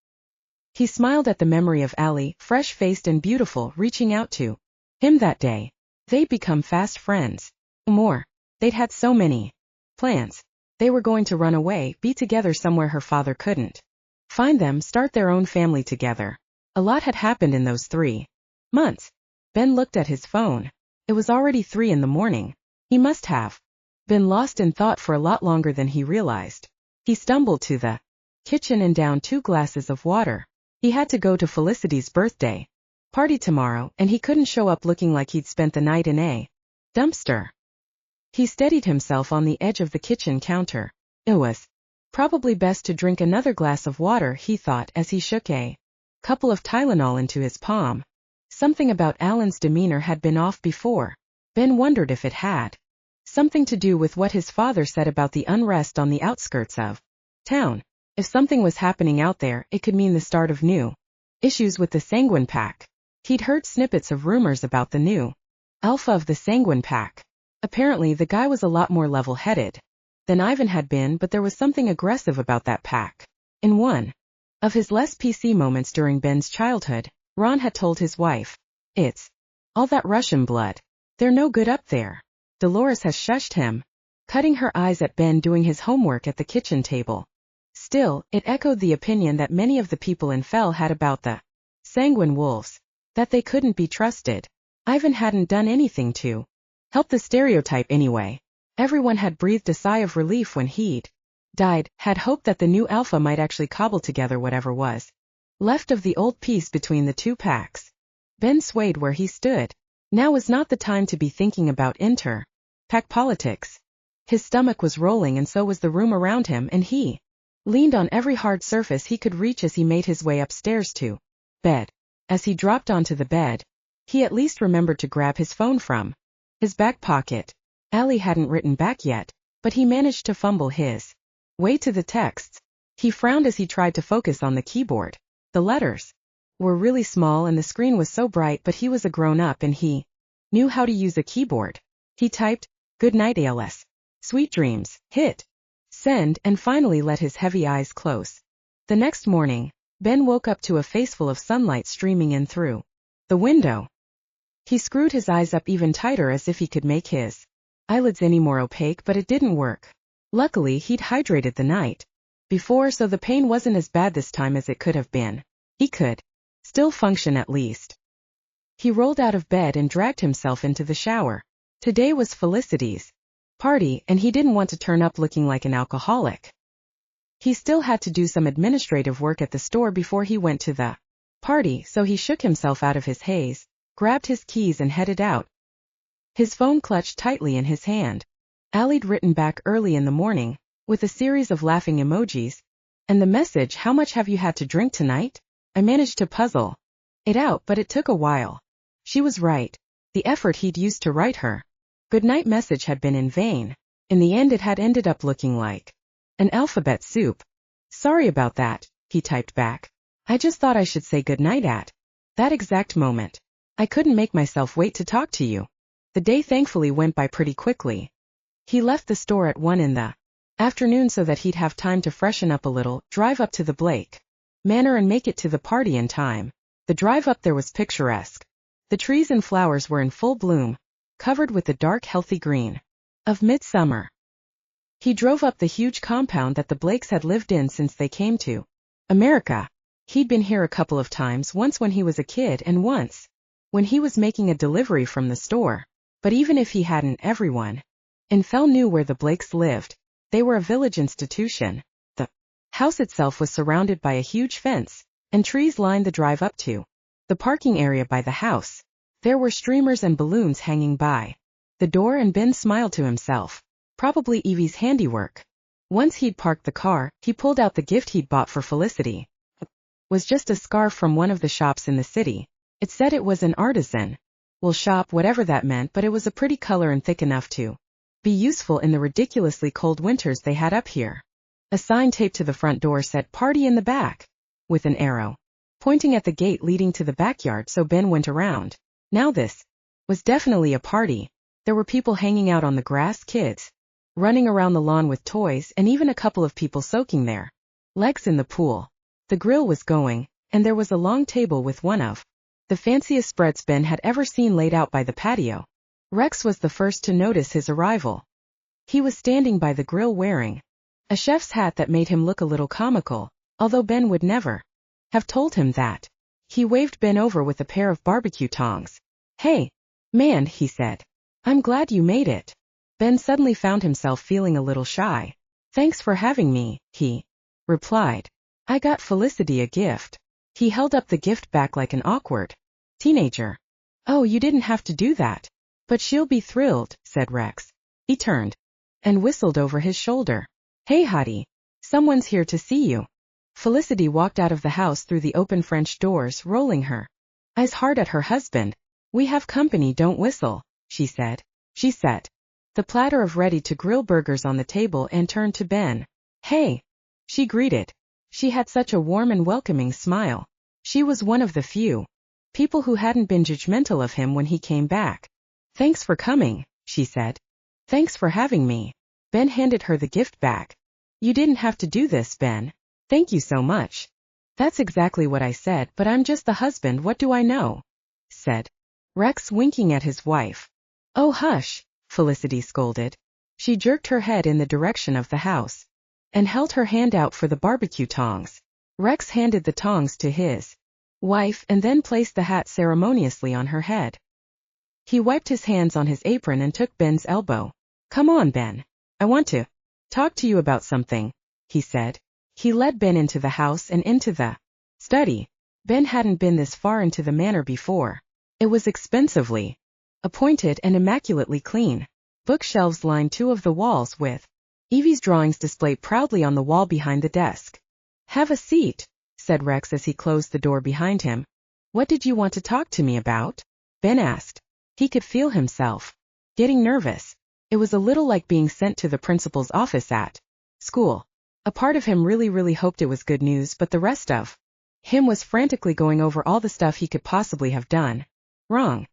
He smiled at the memory of Allie, fresh-faced and beautiful, reaching out to him that day. They'd become fast friends. More. They'd had so many plans. They were going to run away, be together somewhere her father couldn't find them, start their own family together. A lot had happened in those 3 months. Ben looked at his phone. It was already 3 in the morning. He must have been lost in thought for a lot longer than he realized. He stumbled to the kitchen and downed 2 glasses of water. He had to go to Felicity's birthday party tomorrow, and he couldn't show up looking like he'd spent the night in a dumpster. He steadied himself on the edge of the kitchen counter. It was probably best to drink another glass of water, he thought as he shook a couple of Tylenol into his palm. Something about Alan's demeanor had been off before. Ben wondered if it had Something to do with what his father said about the unrest on the outskirts of town. If something was happening out there, it could mean the start of new issues with the Sanguine Pack. He'd heard snippets of rumors about the new alpha of the Sanguine Pack. Apparently the guy was a lot more level-headed than Ivan had been, but there was something aggressive about that pack. In one of his less PC moments during Ben's childhood, Ron had told his wife, "It's all that Russian blood. They're no good up there." Dolores has shushed him, cutting her eyes at Ben doing his homework at the kitchen table. Still, it echoed the opinion that many of the people in Fell had about the Sanguine Wolves, that they couldn't be trusted. Ivan hadn't done anything to help the stereotype anyway. Everyone had breathed a sigh of relief when he'd died, had hoped that the new alpha might actually cobble together whatever was left of the old peace between the two packs. Ben swayed where he stood. Now was not the time to be thinking about pack politics. His stomach was rolling and so was the room around him, and he leaned on every hard surface he could reach as he made his way upstairs to bed. As he dropped onto the bed, he at least remembered to grab his phone from his back pocket. Allie hadn't written back yet, but he managed to fumble his way to the texts. He frowned as he tried to focus on the keyboard. The letters were really small and the screen was so bright, but he was a grown-up and he knew how to use a keyboard. He typed, "Good night, ALS. Sweet dreams," hit send, and finally let his heavy eyes close. The next morning, Ben woke up to a face full of sunlight streaming in through the window. He screwed his eyes up even tighter as if he could make his eyelids any more opaque, but it didn't work. Luckily, he'd hydrated the night before, so the pain wasn't as bad this time as it could have been. He could still function at least. He rolled out of bed and dragged himself into the shower. Today was Felicity's party, and he didn't want to turn up looking like an alcoholic. He still had to do some administrative work at the store before he went to the party, so he shook himself out of his haze, grabbed his keys and headed out. His phone clutched tightly in his hand. Allie'd written back early in the morning, with a series of laughing emojis, and the message, "How much have you had to drink tonight?" I managed to puzzle it out, but it took a while. She was right. The effort he'd used to write her goodnight message had been in vain. In the end it had ended up looking like an alphabet soup. "Sorry about that," he typed back. "I just thought I should say goodnight at that exact moment. I couldn't make myself wait to talk to you." The day thankfully went by pretty quickly. He left the store at 1 in the afternoon so that he'd have time to freshen up a little, drive up to the Blake Manor and make it to the party in time. The drive up there was picturesque. The trees and flowers were in full bloom, covered with the dark healthy green of midsummer. He drove up the huge compound that the Blakes had lived in since they came to America. He'd been here a couple of times, once when he was a kid and once when he was making a delivery from the store. But even if he hadn't, everyone in Fell knew where the Blakes lived. They were a village institution. The house itself was surrounded by a huge fence, and trees lined the drive up to the parking area by the house. There were streamers and balloons hanging by the door, and Ben smiled to himself. Probably Evie's handiwork. Once he'd parked the car, he pulled out the gift he'd bought for Felicity. It was just a scarf from one of the shops in the city. It said it was an artisan shop, whatever that meant, but it was a pretty color and thick enough to be useful in the ridiculously cold winters they had up here. A sign taped to the front door said "Party in the back," with an arrow pointing at the gate leading to the backyard, so Ben went around. Now this was definitely a party. There were people hanging out on the grass, kids running around the lawn with toys, and even a couple of people soaking their legs in the pool. The grill was going, and there was a long table with one of the fanciest spreads Ben had ever seen laid out by the patio. Rex was the first to notice his arrival. He was standing by the grill wearing a chef's hat that made him look a little comical, although Ben would never have told him that. He waved Ben over with a pair of barbecue tongs. "Hey, man," he said. "I'm glad you made it." Ben suddenly found himself feeling a little shy. "Thanks for having me," he replied. "I got Felicity a gift." He held up the gift back like an awkward teenager. "Oh, you didn't have to do that. But she'll be thrilled," said Rex. He turned and whistled over his shoulder. "Hey, hottie. Someone's here to see you." Felicity walked out of the house through the open French doors, rolling her eyes hard at her husband. "We have company, don't whistle," she said. She sat the platter of ready-to-grill burgers on the table, and turned to Ben. "Hey," she greeted. She had such a warm and welcoming smile. She was one of the few people who hadn't been judgmental of him when he came back. "Thanks for coming," she said. "Thanks for having me." Ben handed her the gift bag. "You didn't have to do this, Ben. Thank you so much." "That's exactly what I said, but I'm just the husband, what do I know?" said Rex, winking at his wife. "Oh, hush," Felicity scolded. She jerked her head in the direction of the house and held her hand out for the barbecue tongs. Rex handed the tongs to his wife and then placed the hat ceremoniously on her head. He wiped his hands on his apron and took Ben's elbow. "Come on, Ben. I want to talk to you about something," he said. He led Ben into the house and into the study. Ben hadn't been this far into the manor before. It was expensively appointed and immaculately clean. Bookshelves lined two of the walls with Evie's drawings displayed proudly on the wall behind the desk. "Have a seat," said Rex as he closed the door behind him. "What did you want to talk to me about?" Ben asked. He could feel himself getting nervous. It was a little like being sent to the principal's office at school. A part of him really hoped it was good news, but the rest of him was frantically going over all the stuff he could possibly have done wrong.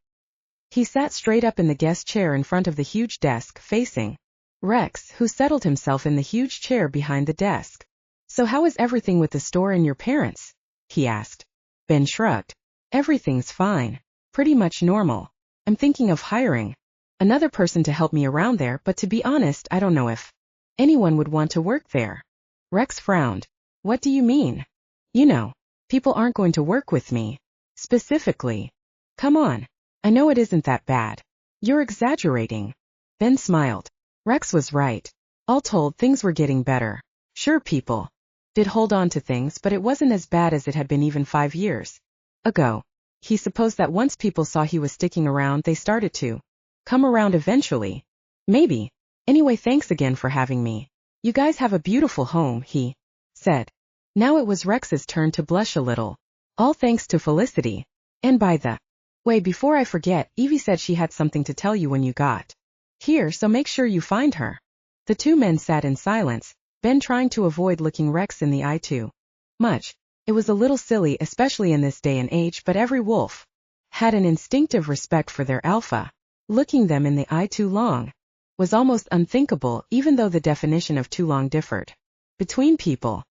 He sat straight up in the guest chair in front of the huge desk, facing Rex, who settled himself in the huge chair behind the desk. "So how is everything with the store and your parents?" he asked. Ben shrugged. "Everything's fine. Pretty much normal. I'm thinking of hiring another person to help me around there, but to be honest, I don't know if anyone would want to work there." Rex frowned. "What do you mean?" "You know, people aren't going to work with me. Specifically." "Come on. I know it isn't that bad. You're exaggerating." Ben smiled. Rex was right. All told, things were getting better. Sure, people did hold on to things, but it wasn't as bad as it had been even 5 years ago. He supposed that once people saw he was sticking around, they started to come around eventually. Maybe. "Anyway, thanks again for having me. You guys have a beautiful home," he said. Now it was Rex's turn to blush a little. All thanks to Felicity. "And by the way, before I forget, Evie said she had something to tell you when you got here, so make sure you find her." The two men sat in silence, Ben trying to avoid looking Rex in the eye too much. It was a little silly, especially in this day and age, but every wolf had an instinctive respect for their alpha. Looking them in the eye too long was almost unthinkable, even though the definition of too long differed between people.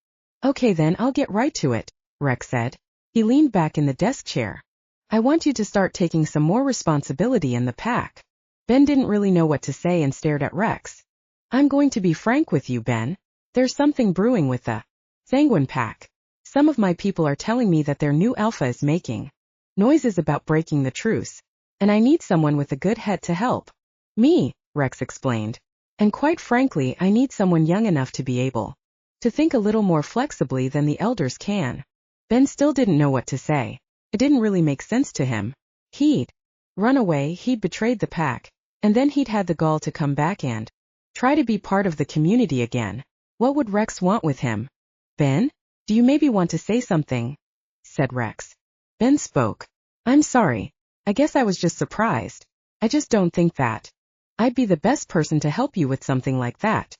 "Okay then, I'll get right to it," Rex said. He leaned back in the desk chair. "I want you to start taking some more responsibility in the pack." Ben didn't really know what to say and stared at Rex. "I'm going to be frank with you, Ben. There's something brewing with the Sanguine pack. Some of my people are telling me that their new alpha is making noises about breaking the truce, and I need someone with a good head to help me," Rex explained. "And quite frankly, I need someone young enough to be able to think a little more flexibly than the elders can." Ben still didn't know what to say. It didn't really make sense to him. He'd run away, he'd betrayed the pack, and then he'd had the gall to come back and try to be part of the community again. What would Rex want with him? "Ben, do you maybe want to say something?" said Rex. Ben spoke. "I'm sorry. I guess I was just surprised. I just don't think that I'd be the best person to help you with something like that."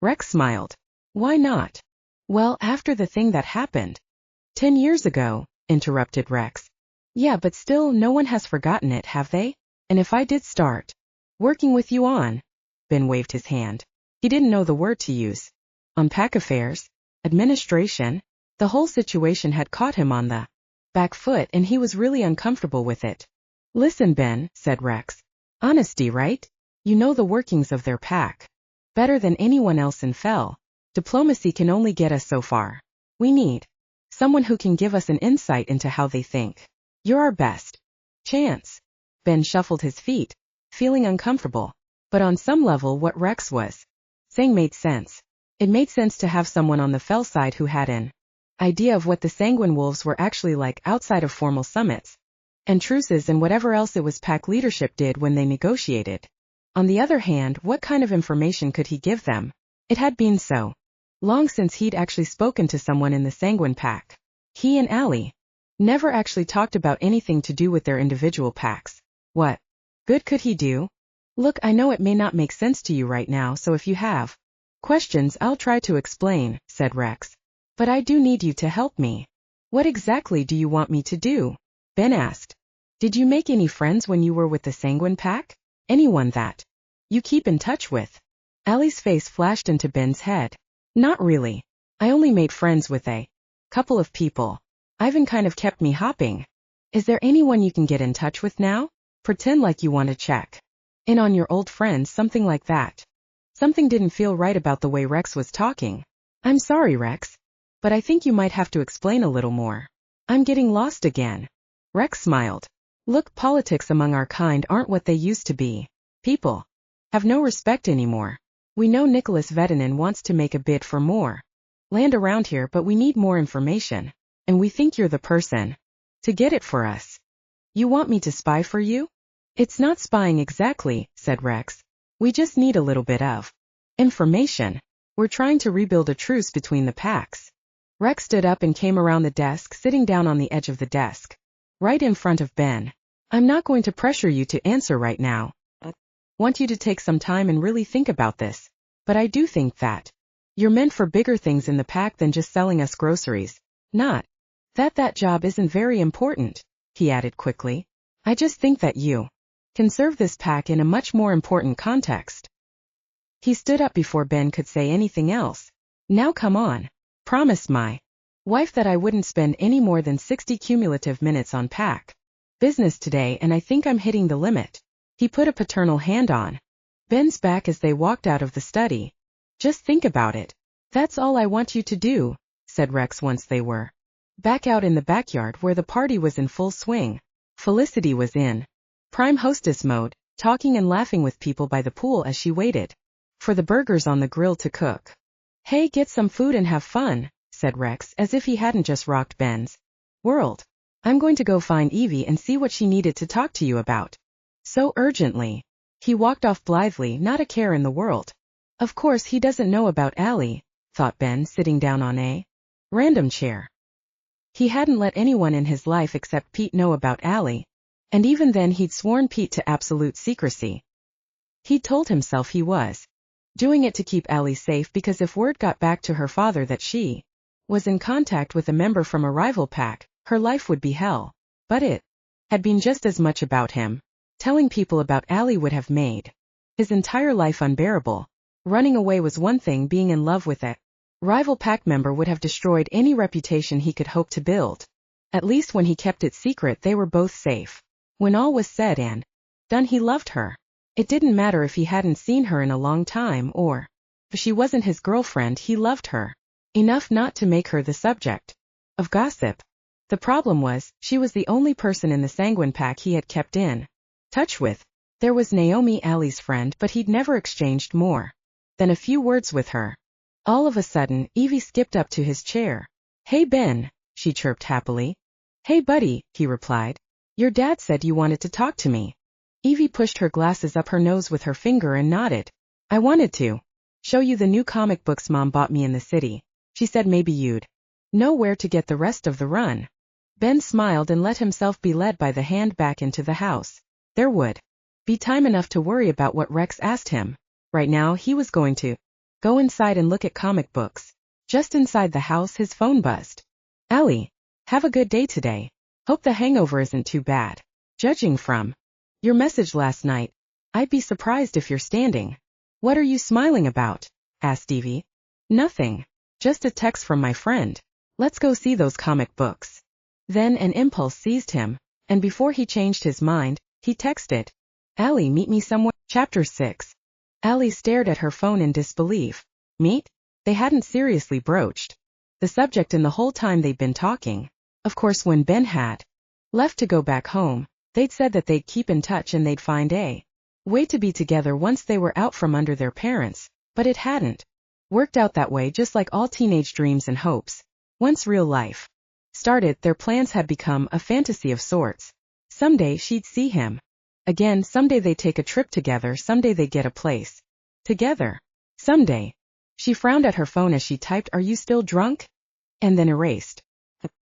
Rex smiled. "Why not?" "Well, after the thing that happened 10 years ago, interrupted Rex. "Yeah, but still, no one has forgotten it, have they? And if I did start working with you on," Ben waved his hand. He didn't know the word to use. "On pack affairs, administration," the whole situation had caught him on the back foot, and he was really uncomfortable with it. "Listen, Ben," said Rex. "Honesty, right? You know the workings of their pack better than anyone else in Fell. Diplomacy can only get us so far. We need someone who can give us an insight into how they think. You're our best chance." Ben shuffled his feet, feeling uncomfortable. But on some level, what Rex was saying made sense. It made sense to have someone on the Fell side who had an idea of what the Sanguine Wolves were actually like outside of formal summits and truces and whatever else it was pack leadership did when they negotiated. On the other hand, what kind of information could he give them? It had been so long since he'd actually spoken to someone in the Sanguine pack. He and Allie never actually talked about anything to do with their individual packs. What good could he do? Look, I know it may not make sense to you right now, so if you have questions, I'll try to explain, said Rex. But I do need you to help me. What exactly do you want me to do? Ben asked. Did you make any friends when you were with the Sanguine Pack? Anyone that you keep in touch with? Allie's face flashed into Ben's head. Not really. I only made friends with a couple of people. Ivan kind of kept me hopping. Is there anyone you can get in touch with now? Pretend like you want to check in on your old friends, something like that. Something didn't feel right about the way Rex was talking. I'm sorry, Rex, but I think you might have to explain a little more. I'm getting lost again. Rex smiled. Look, politics among our kind aren't what they used to be. People have no respect anymore. We know Nicholas Vedinin wants to make a bid for more land around here, but we need more information, and we think you're the person to get it for us. You want me to spy for you? It's not spying exactly, said Rex. We just need a little bit of information. We're trying to rebuild a truce between the packs. Rex stood up and came around the desk, sitting down on the edge of the desk, right in front of Ben. I'm not going to pressure you to answer right now. I want you to take some time and really think about this. But I do think that you're meant for bigger things in the pack than just selling us groceries. Not that job isn't very important, he added quickly. I just think that you can serve this pack in a much more important context. He stood up before Ben could say anything else. Now come on. Promised my wife that I wouldn't spend any more than 60 cumulative minutes on pack business today, and I think I'm hitting the limit. He put a paternal hand on Ben's back as they walked out of the study. Just think about it. That's all I want you to do, said Rex once they were back out in the backyard where the party was in full swing. Felicity was in prime hostess mode, talking and laughing with people by the pool as she waited for the burgers on the grill to cook. Hey, get some food and have fun, said Rex as if he hadn't just rocked Ben's world. I'm going to go find Evie and see what she needed to talk to you about. So urgently. He walked off blithely, not a care in the world. Of course he doesn't know about Allie, thought Ben, sitting down on a random chair. He hadn't let anyone in his life except Pete know about Allie, and even then he'd sworn Pete to absolute secrecy. He'd told himself he was doing it to keep Allie safe because if word got back to her father that she was in contact with a member from a rival pack, her life would be hell. But it had been just as much about him. Telling people about Allie would have made his entire life unbearable. Running away was one thing, being in love with a rival pack member would have destroyed any reputation he could hope to build. At least when he kept it secret, they were both safe. When all was said and done, he loved her. It didn't matter if he hadn't seen her in a long time or if she wasn't his girlfriend, he loved her enough not to make her the subject of gossip. The problem was, she was the only person in the Sanguine Pack he had kept in touch with. There was Naomi, Allie's friend, but he'd never exchanged more than a few words with her. All of a sudden, Evie skipped up to his chair. Hey Ben, she chirped happily. Hey buddy, he replied. Your dad said you wanted to talk to me. Evie pushed her glasses up her nose with her finger and nodded. I wanted to show you the new comic books Mom bought me in the city. She said maybe you'd know where to get the rest of the run. Ben smiled and let himself be led by the hand back into the house. There would be time enough to worry about what Rex asked him. Right now he was going to go inside and look at comic books. Just inside the house his phone buzzed. Allie, have a good day today. Hope the hangover isn't too bad. Judging from your message last night, I'd be surprised if you're standing. What are you smiling about? Asked Evie. Nothing. Just a text from my friend. Let's go see those comic books. Then an impulse seized him, and before he changed his mind, he texted, Allie, meet me somewhere. Chapter 6. Allie stared at her phone in disbelief. Meet? They hadn't seriously broached the subject in the whole time they'd been talking. Of course, when Ben had left to go back home, they'd said that they'd keep in touch and they'd find a way to be together once they were out from under their parents, but it hadn't worked out that way, just like all teenage dreams and hopes. Once real life started, their plans had become a fantasy of sorts. Someday she'd see him again, someday they'd take a trip together, someday they'd get a place together. Someday. She frowned at her phone as she typed, "Are you still drunk?" and then erased.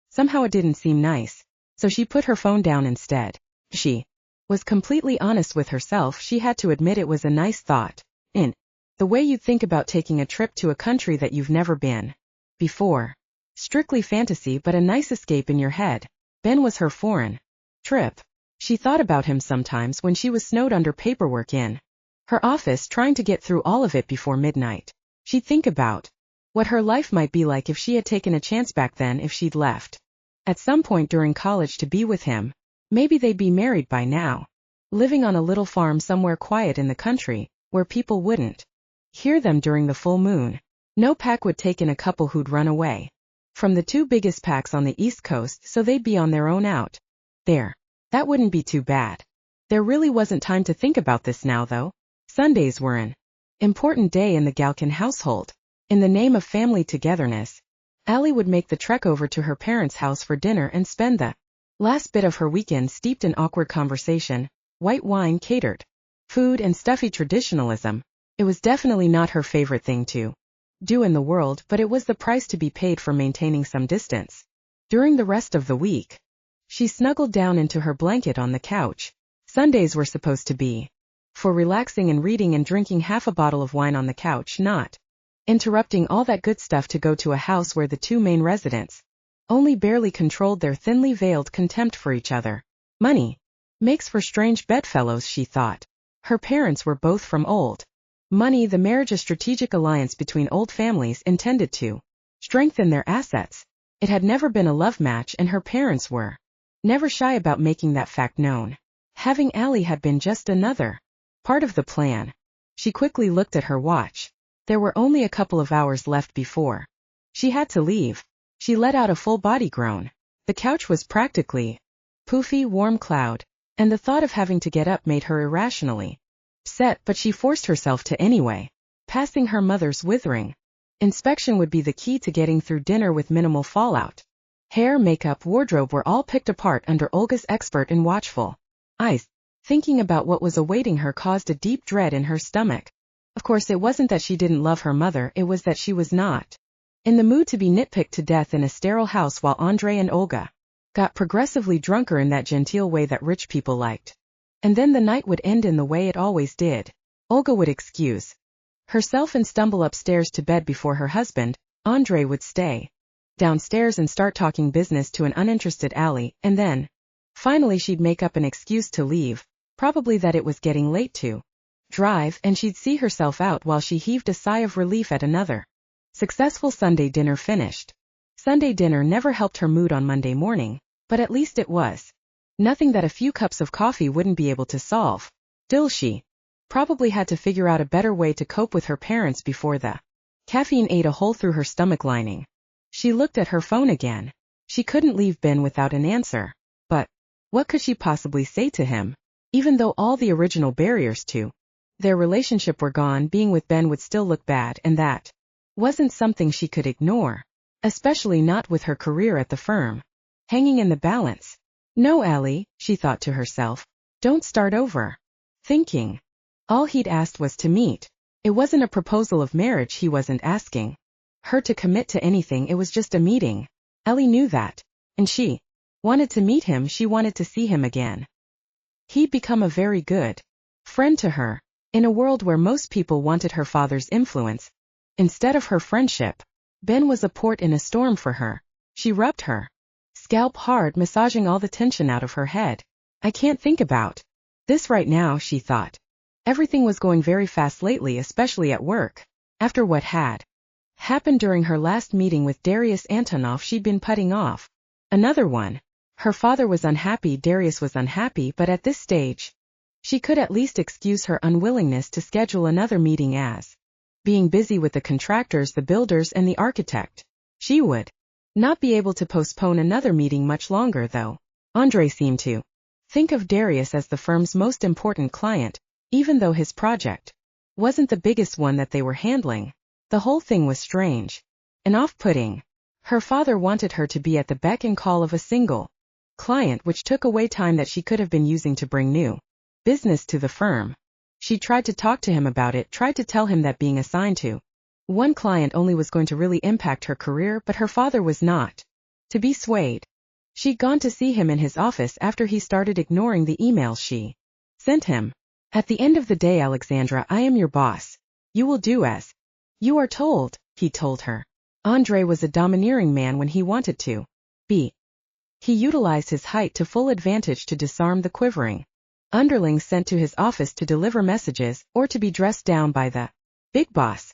Somehow it didn't seem nice, so she put her phone down instead. She was completely honest with herself, she had to admit it was a nice thought. In the way you'd think about taking a trip to a country that you've never been before. Strictly fantasy, but a nice escape in your head. Ben was her foreign trip. She thought about him sometimes when she was snowed under paperwork in her office, trying to get through all of it before midnight. She'd think about what her life might be like if she had taken a chance back then, if she'd left at some point during college to be with him. Maybe they'd be married by now, living on a little farm somewhere quiet in the country, where people wouldn't hear them during the full moon. No pack would take in a couple who'd run away from the two biggest packs on the East Coast, so they'd be on their own out there. That wouldn't be too bad. There really wasn't time to think about this now, though. Sundays were an important day in the Galkin household. In the name of family togetherness, Allie would make the trek over to her parents' house for dinner and spend the last bit of her weekend steeped in awkward conversation, white wine, catered food, and stuffy traditionalism. It was definitely not her favorite thing to do in the world, but it was the price to be paid for maintaining some distance. During the rest of the week, she snuggled down into her blanket on the couch. Sundays were supposed to be for relaxing and reading and drinking half a bottle of wine on the couch, not interrupting all that good stuff to go to a house where the two main residents only barely controlled their thinly veiled contempt for each other. Money makes for strange bedfellows, she thought. Her parents were both from old money, the marriage a strategic alliance between old families intended to strengthen their assets. It had never been a love match, and her parents were never shy about making that fact known. Having Allie had been just another part of the plan. She quickly looked at her watch. There were only a couple of hours left before she had to leave. She let out a full body groan. The couch was practically poofy warm cloud, and the thought of having to get up made her irrationally upset, but she forced herself to anyway. Passing her mother's withering inspection would be the key to getting through dinner with minimal fallout. Hair, makeup, wardrobe were all picked apart under Olga's expert and watchful eyes. Thinking about what was awaiting her caused a deep dread in her stomach. Of course, it wasn't that she didn't love her mother, it was that she was not in the mood to be nitpicked to death in a sterile house while Andre and Olga got progressively drunker in that genteel way that rich people liked. And then the night would end in the way it always did. Olga would excuse herself and stumble upstairs to bed before her husband. Andre would stay downstairs and start talking business to an uninterested Allie, and then finally she'd make up an excuse to leave, probably that it was getting late to drive, and she'd see herself out while she heaved a sigh of relief at another successful Sunday dinner finished. Sunday dinner never helped her mood on Monday morning, but at least it was nothing that a few cups of coffee wouldn't be able to solve. Still, she probably had to figure out a better way to cope with her parents before the caffeine ate a hole through her stomach lining. She looked at her phone again. She couldn't leave Ben without an answer. But what could she possibly say to him? Even though all the original barriers to their relationship were gone, being with Ben would still look bad, and that wasn't something she could ignore, especially not with her career at the firm hanging in the balance. No, Allie, she thought to herself, don't start over. Thinking all he'd asked was to meet. It wasn't a proposal of marriage. He wasn't asking her to commit to anything. It was just a meeting. Allie knew that, and she wanted to meet him. She wanted to see him again. He'd become a very good friend to her, in a world where most people wanted her father's influence instead of her friendship. Ben was a port in a storm for her. She rubbed her scalp hard, massaging all the tension out of her head. I can't think about this right now, she thought. Everything was going very fast lately, especially at work. After what had happened during her last meeting with Darius Antonov, she'd been putting off another one. Her father was unhappy, Darius was unhappy, but at this stage, she could at least excuse her unwillingness to schedule another meeting as being busy with the contractors, the builders, and the architect. She would not be able to postpone another meeting much longer, though. Andre seemed to think of Darius as the firm's most important client, even though his project wasn't the biggest one that they were handling. The whole thing was strange and off-putting. Her father wanted her to be at the beck and call of a single client, which took away time that she could have been using to bring new business to the firm. She tried to talk to him about it, tried to tell him that being assigned to one client only was going to really impact her career, but her father was not to be swayed. She'd gone to see him in his office after he started ignoring the emails she sent him. At the end of the day, Alexandra, I am your boss. You will do as you are told, he told her. Andre was a domineering man when he wanted to be. He utilized his height to full advantage to disarm the quivering underlings sent to his office to deliver messages or to be dressed down by the big boss.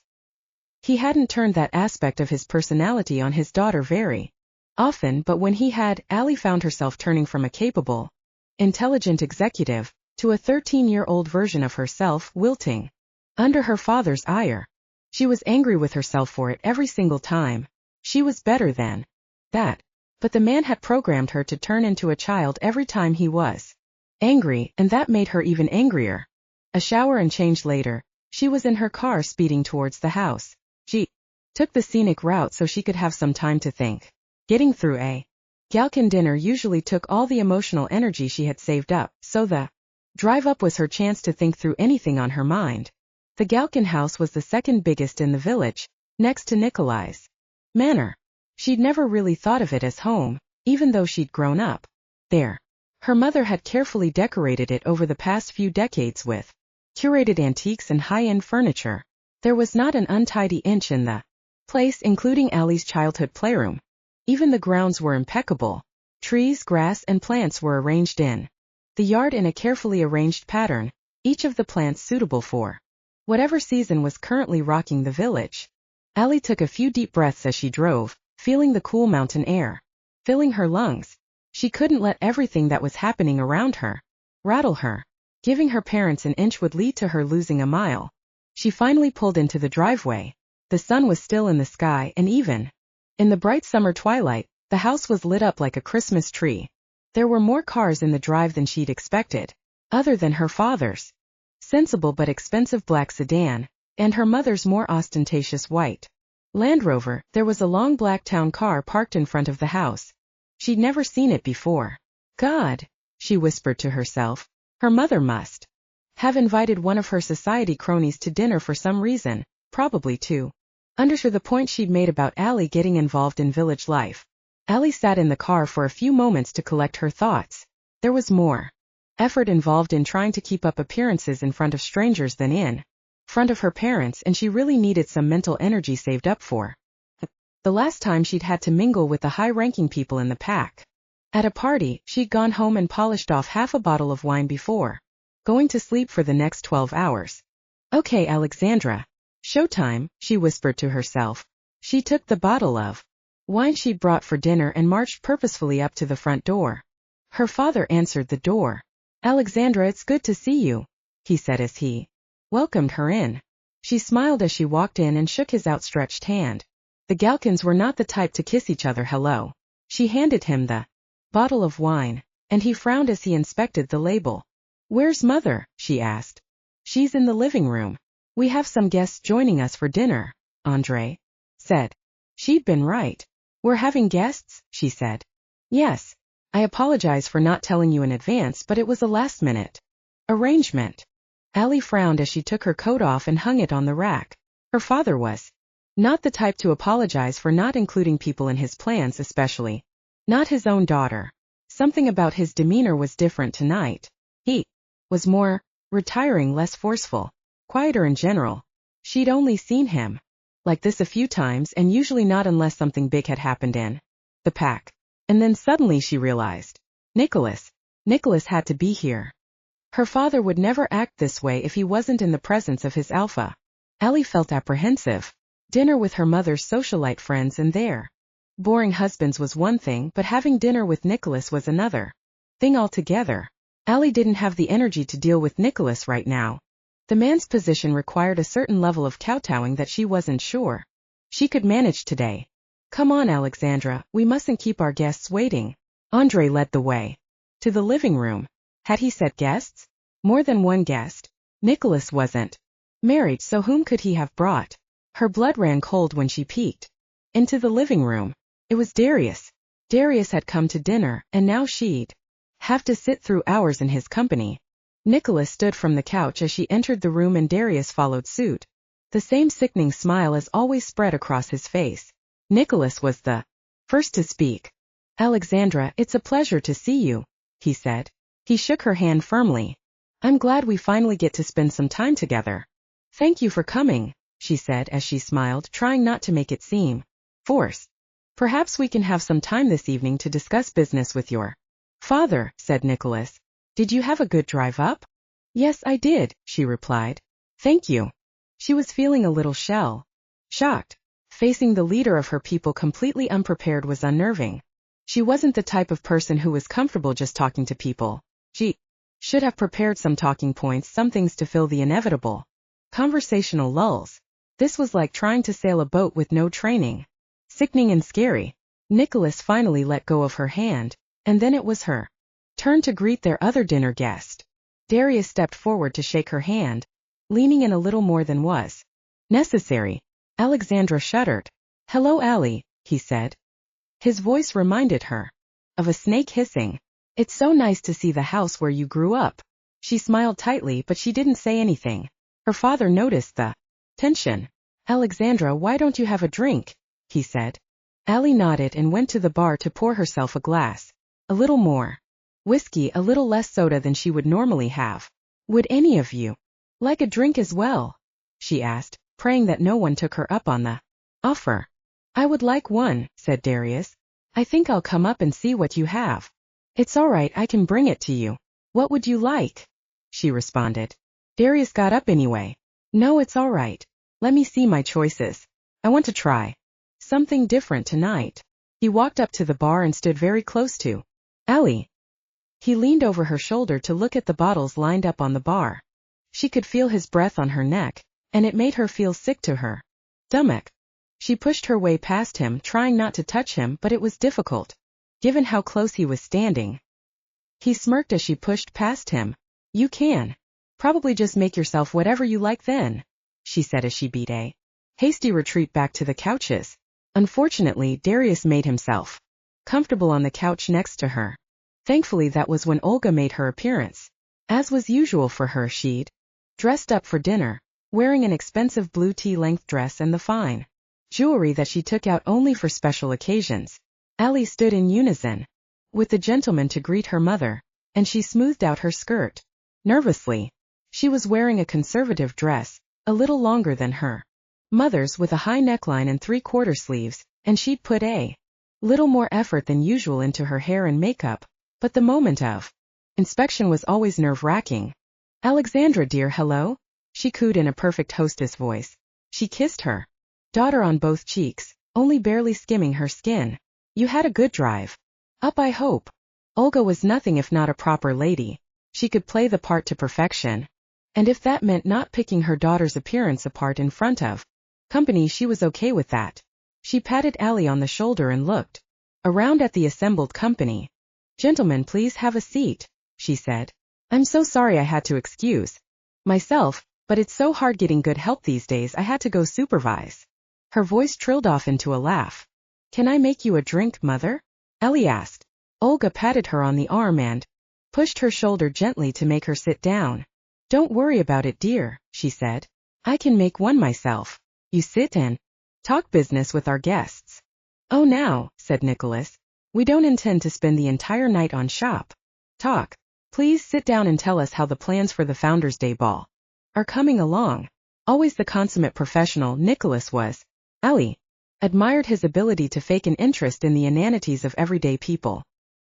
He hadn't turned that aspect of his personality on his daughter very often, but when he had, Allie found herself turning from a capable, intelligent executive to a 13-year-old version of herself wilting under her father's ire. She was angry with herself for it every single time. She was better than that. But the man had programmed her to turn into a child every time he was angry, and that made her even angrier. A shower and change later, she was in her car speeding towards the house. She took the scenic route so she could have some time to think. Getting through a Galkin dinner usually took all the emotional energy she had saved up, so the drive up was her chance to think through anything on her mind. The Galkin house was the second biggest in the village, next to Nikolai's manor. She'd never really thought of it as home, even though she'd grown up there. Her mother had carefully decorated it over the past few decades with curated antiques and high-end furniture. There was not an untidy inch in the place, including Allie's childhood playroom. Even the grounds were impeccable. Trees, grass, and plants were arranged in the yard in a carefully arranged pattern, each of the plants suitable for whatever season was currently rocking the village. Allie took a few deep breaths as she drove, feeling the cool mountain air filling her lungs. She couldn't let everything that was happening around her rattle her. Giving her parents an inch would lead to her losing a mile. She finally pulled into the driveway. The sun was still in the sky, and even in the bright summer twilight, the house was lit up like a Christmas tree. There were more cars in the drive than she'd expected, other than her father's sensible but expensive black sedan, and her mother's more ostentatious white Land Rover. There was a long black town car parked in front of the house. She'd never seen it before. God, she whispered to herself. Her mother must have invited one of her society cronies to dinner for some reason, probably to underscore the point she'd made about Allie getting involved in village life. Allie sat in the car for a few moments to collect her thoughts. There was more effort involved in trying to keep up appearances in front of strangers than in front of her parents, and she really needed some mental energy saved up for the last time she'd had to mingle with the high-ranking people in the pack. At a party, she'd gone home and polished off half a bottle of wine before going to sleep for the next 12 hours. Okay, Alexandra. Showtime, she whispered to herself. She took the bottle of wine she'd brought for dinner and marched purposefully up to the front door. Her father answered the door. Alexandra, it's good to see you, he said as he welcomed her in. She smiled as she walked in and shook his outstretched hand. The Galkins were not the type to kiss each other hello. She handed him the bottle of wine, and he frowned as he inspected the label. Where's Mother? She asked. She's in the living room. We have some guests joining us for dinner, Andre said. She'd been right. We're having guests, she said. Yes. I apologize for not telling you in advance, but it was a last-minute arrangement. Allie frowned as she took her coat off and hung it on the rack. Her father was not the type to apologize for not including people in his plans, especially not his own daughter. Something about his demeanor was different tonight. He was more retiring, less forceful, quieter in general. She'd only seen him like this a few times, and usually not unless something big had happened in the pack. And then suddenly she realized. Nicholas had to be here. Her father would never act this way if he wasn't in the presence of his alpha. Allie felt apprehensive. Dinner with her mother's socialite friends and their boring husbands was one thing, but having dinner with Nicholas was another thing altogether. Allie didn't have the energy to deal with Nicholas right now. The man's position required a certain level of kowtowing that she wasn't sure she could manage today. Come on, Alexandra, we mustn't keep our guests waiting. Andre led the way to the living room. Had he said guests? More than one guest. Nicholas wasn't married, so whom could he have brought? Her blood ran cold when she peeked into the living room. It was Darius. Darius had come to dinner, and now she'd have to sit through hours in his company. Nicholas stood from the couch as she entered the room, and Darius followed suit. The same sickening smile as always spread across his face. Nicholas was the first to speak. Alexandra, it's a pleasure to see you, he said. He shook her hand firmly. I'm glad we finally get to spend some time together. Thank you for coming, she said as she smiled, trying not to make it seem forced. Perhaps we can have some time this evening to discuss business with your father, said Nicholas. Did you have a good drive up? Yes, I did, she replied. Thank you. She was feeling a little shocked. Facing the leader of her people completely unprepared was unnerving. She wasn't the type of person who was comfortable just talking to people. She should have prepared some talking points, some things to fill the inevitable conversational lulls. This was like trying to sail a boat with no training. Sickening and scary. Nicholas finally let go of her hand, and then it was her turn to greet their other dinner guest. Darius stepped forward to shake her hand, leaning in a little more than was necessary. Alexandra shuddered. Hello, Allie, he said. His voice reminded her of a snake hissing. It's so nice to see the house where you grew up. She smiled tightly, but she didn't say anything. Her father noticed the tension. Alexandra, why don't you have a drink? He said. Allie nodded and went to the bar to pour herself a glass. A little more whiskey, a little less soda than she would normally have. Would any of you like a drink as well? She asked, praying that no one took her up on the offer. I would like one, said Darius. I think I'll come up and see what you have. It's all right, I can bring it to you. What would you like? She responded. Darius got up anyway. No, it's all right. Let me see my choices. I want to try something different tonight. He walked up to the bar and stood very close to Allie. He leaned over her shoulder to look at the bottles lined up on the bar. She could feel his breath on her neck, and it made her feel sick to her stomach. She pushed her way past him, trying not to touch him, but it was difficult, given how close he was standing. He smirked as she pushed past him. You can probably just make yourself whatever you like then, she said as she beat a hasty retreat back to the couches. Unfortunately, Darius made himself comfortable on the couch next to her. Thankfully, that was when Olga made her appearance. As was usual for her, she'd dressed up for dinner, wearing an expensive blue tea-length dress and the fine jewelry that she took out only for special occasions. Allie stood in unison with the gentleman to greet her mother, and she smoothed out her skirt nervously. She was wearing a conservative dress, a little longer than her mother's, with a high neckline and 3/4 sleeves, and she'd put a little more effort than usual into her hair and makeup, but the moment of inspection was always nerve-wracking. Alexandra, dear, hello? She cooed in a perfect hostess voice. She kissed her daughter on both cheeks, only barely skimming her skin. You had a good drive up, I hope. Olga was nothing if not a proper lady. She could play the part to perfection. And if that meant not picking her daughter's appearance apart in front of company, she was okay with that. She patted Allie on the shoulder and looked around at the assembled company. Gentlemen, please have a seat, she said. I'm so sorry I had to excuse myself, but it's so hard getting good help these days. I had to go supervise. Her voice trilled off into a laugh. Can I make you a drink, Mother? Allie asked. Olga patted her on the arm and pushed her shoulder gently to make her sit down. Don't worry about it, dear, she said. I can make one myself. You sit and talk business with our guests. Oh, now, said Nicholas. We don't intend to spend the entire night on shop talk. Please sit down and tell us how the plans for the Founders' Day ball are coming along. Always the consummate professional Nicholas was. Allie admired his ability to fake an interest in the inanities of everyday people.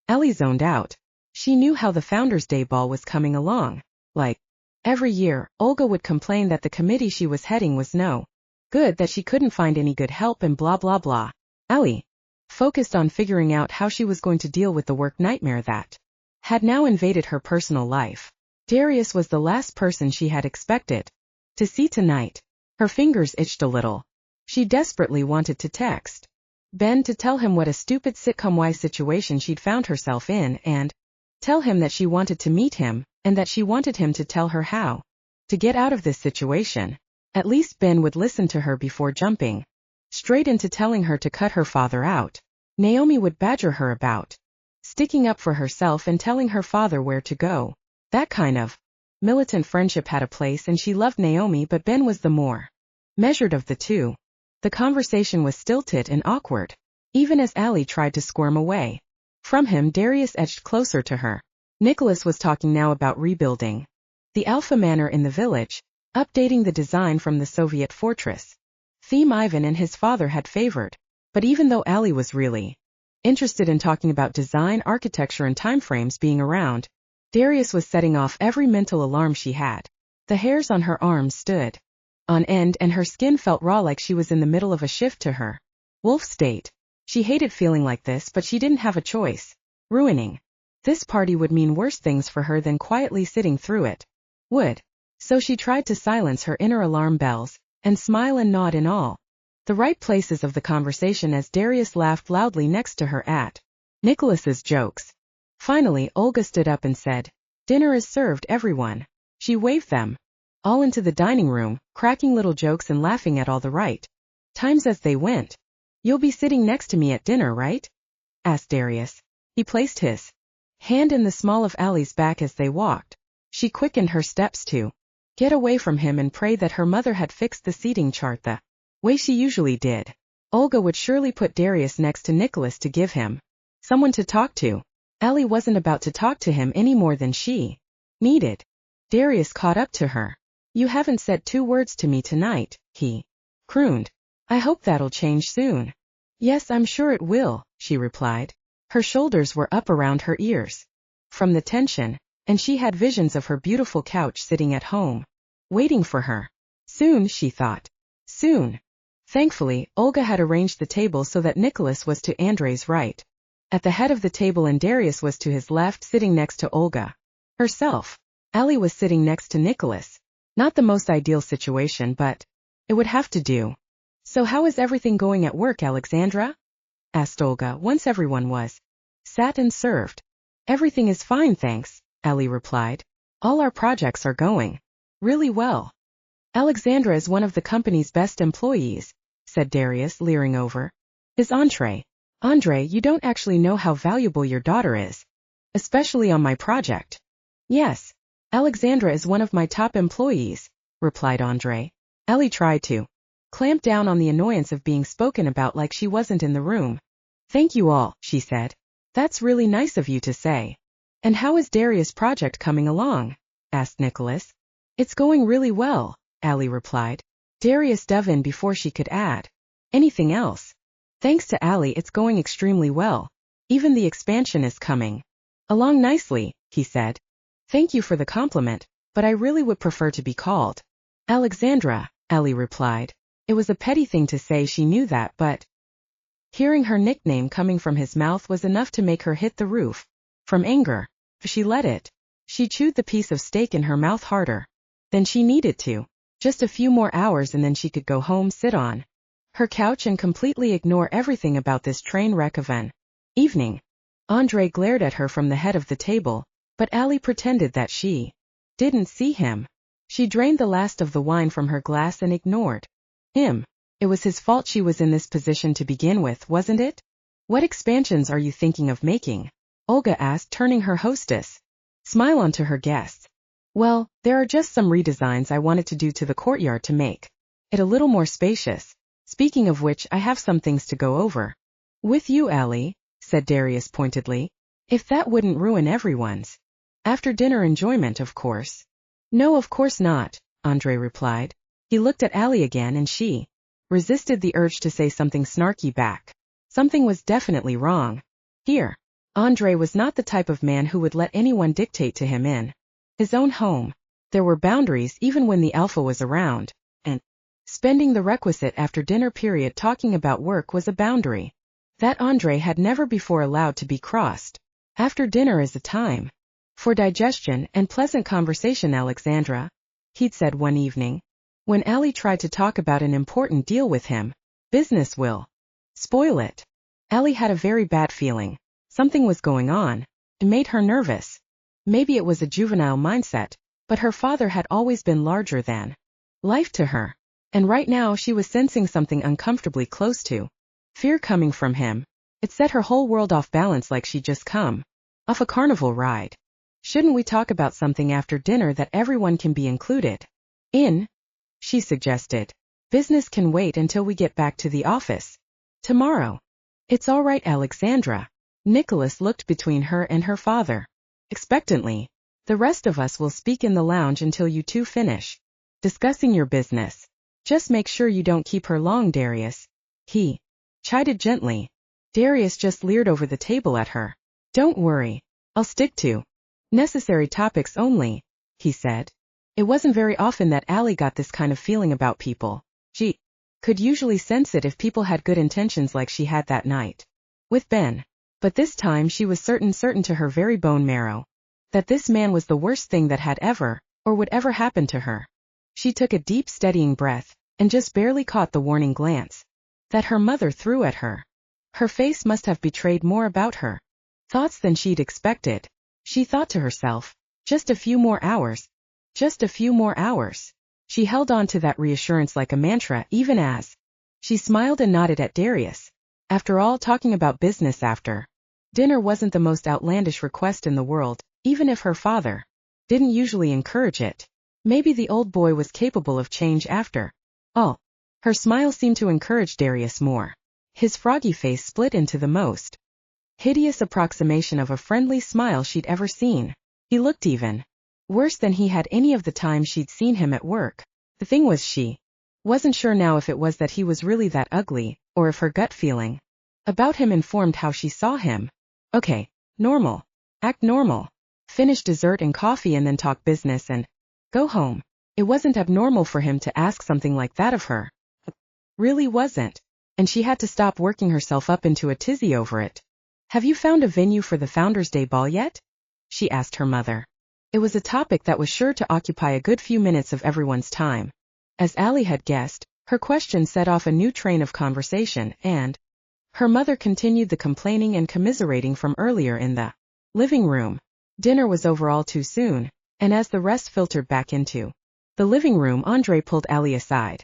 Allie zoned out. She knew how the Founders' Day ball was coming along. Like every year, Olga would complain that the committee she was heading was no good, that she couldn't find any good help, and blah blah blah. Allie focused on figuring out how she was going to deal with the work nightmare that had now invaded her personal life. Darius was the last person she had expected to see tonight. Her fingers itched a little. She desperately wanted to text Ben to tell him what a stupid sitcom-wise situation she'd found herself in, and tell him that she wanted to meet him, and that she wanted him to tell her how to get out of this situation. At least Ben would listen to her before jumping straight into telling her to cut her father out. Naomi would badger her about sticking up for herself and telling her father where to go. That kind of militant friendship had a place, and she loved Naomi, but Ben was the more measured of the two. The conversation was stilted and awkward. Even as Allie tried to squirm away from him, Darius edged closer to her. Nicholas was talking now about rebuilding The Alpha Manor in the village, updating the design from the Soviet fortress. Theme Ivan and his father had favored. But even though Allie was really interested in talking about design, architecture and timeframes being around, Darius was setting off every mental alarm she had. The hairs on her arms stood on end and her skin felt raw like she was in the middle of a shift to her wolf state. She hated feeling like this, but she didn't have a choice. Ruining this party would mean worse things for her than quietly sitting through it would. So she tried to silence her inner alarm bells, and smile and nod in all the right places of the conversation as Darius laughed loudly next to her at Nicholas's jokes. Finally, Olga stood up and said, "Dinner is served, everyone." She waved them all into the dining room, cracking little jokes and laughing at all the right times as they went. "You'll be sitting next to me at dinner, right?" asked Darius. He placed his hand in the small of Allie's back as they walked. She quickened her steps to get away from him and pray that her mother had fixed the seating chart the way she usually did. Olga would surely put Darius next to Nicholas to give him someone to talk to. Allie wasn't about to talk to him any more than she needed. Darius caught up to her. "You haven't said 2 words to me tonight," he crooned. "I hope that'll change soon." "Yes, I'm sure it will," she replied. Her shoulders were up around her ears from the tension, and she had visions of her beautiful couch sitting at home, waiting for her. Soon, she thought. Soon. Thankfully, Olga had arranged the table so that Nicholas was to Andrei's right, at the head of the table, and Darius was to his left, sitting next to Olga herself. Allie was sitting next to Nicholas. Not the most ideal situation, but it would have to do. "So how is everything going at work, Alexandra?" asked Olga once everyone was sat and served. "Everything is fine, thanks," Allie replied. "All our projects are going really well. Alexandra is one of the company's best employees," said Darius, leering over his entree. "Andre, you don't actually know how valuable your daughter is, especially on my project." "Yes, Alexandra is one of my top employees," replied Andre. Allie tried to clamp down on the annoyance of being spoken about like she wasn't in the room. "Thank you all," she said. "That's really nice of you to say." "And how is Darius' project coming along?" asked Nicholas. "It's going really well," Allie replied. Darius dove in before she could add anything else. "Thanks to Allie, it's going extremely well. Even the expansion is coming along nicely," he said. "Thank you for the compliment, but I really would prefer to be called Alexandra," Allie replied. It was a petty thing to say, she knew that, but hearing her nickname coming from his mouth was enough to make her hit the roof from anger. She let it. She chewed the piece of steak in her mouth harder than she needed to. Just a few more hours and then she could go home, sit on her couch and completely ignore everything about this train wreck of an evening. Andre glared at her from the head of the table, but Allie pretended that she didn't see him. She drained the last of the wine from her glass and ignored him. It was his fault she was in this position to begin with, wasn't it? "What expansions are you thinking of making?" Olga asked, turning her hostess smile onto her guests. "Well, there are just some redesigns I wanted to do to the courtyard to make it a little more spacious. Speaking of which, I have some things to go over with you, Allie," said Darius pointedly. "If that wouldn't ruin everyone's after-dinner enjoyment, of course." "No, of course not," Andre replied. He looked at Allie again and she resisted the urge to say something snarky back. Something was definitely wrong here. Andre was not the type of man who would let anyone dictate to him in his own home. There were boundaries even when the alpha was around, and spending the requisite after-dinner period talking about work was a boundary that Andre had never before allowed to be crossed. "After dinner is a time for digestion and pleasant conversation, Alexandra," he'd said one evening. When Allie tried to talk about an important deal with him, "Business will spoil it." Allie had a very bad feeling. Something was going on. It made her nervous. Maybe it was a juvenile mindset, but her father had always been larger than life to her. And right now she was sensing something uncomfortably close to fear coming from him. It set her whole world off balance like she'd just come off a carnival ride. "Shouldn't we talk about something after dinner that everyone can be included in?" she suggested. "Business can wait until we get back to the office tomorrow." "It's all right, Alexandra." Nicholas looked between her and her father expectantly. The rest of us will speak in the lounge until you two finish discussing your business. Just make sure you don't keep her long, Darius. He chided gently. Darius just leered over the table at her. Don't worry. I'll stick to necessary topics only, he said. It wasn't very often that Allie got this kind of feeling about people. She could usually sense it if people had good intentions like she had that night with Ben. But this time she was certain to her very bone marrow that this man was the worst thing that had ever, or would ever happen to her. She took a deep, steadying breath, and just barely caught the warning glance that her mother threw at her. Her face must have betrayed more about her thoughts than she'd expected. She thought to herself, just a few more hours. Just a few more hours. She held on to that reassurance like a mantra even as she smiled and nodded at Darius. After all, talking about business after dinner wasn't the most outlandish request in the world, even if her father didn't usually encourage it. Maybe the old boy was capable of change after all. Her smile seemed to encourage Darius more. His froggy face split into the most hideous approximation of a friendly smile she'd ever seen. He looked even worse than he had any of the time she'd seen him at work. The thing was, she wasn't sure now if it was that he was really that ugly, or if her gut feeling about him informed how she saw him. Okay, normal. Act normal. Finish dessert and coffee and then talk business and go home. It wasn't abnormal for him to ask something like that of her. Really wasn't. And she had to stop working herself up into a tizzy over it. Have you found a venue for the Founders' Day ball yet? She asked her mother. It was a topic that was sure to occupy a good few minutes of everyone's time. As Allie had guessed, her question set off a new train of conversation, and her mother continued the complaining and commiserating from earlier in the living room. Dinner was over all too soon, and as the rest filtered back into the living room, Andre pulled Allie aside.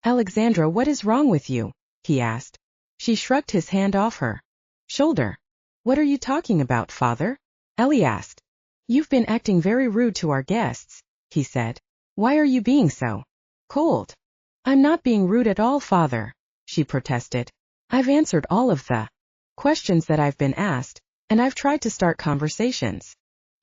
Alexandra, what is wrong with you? He asked. She shrugged his hand off her shoulder. What are you talking about, father? Allie asked. You've been acting very rude to our guests, he said. Why are you being so cold? I'm not being rude at all, father, she protested. I've answered all of the questions that I've been asked, and I've tried to start conversations.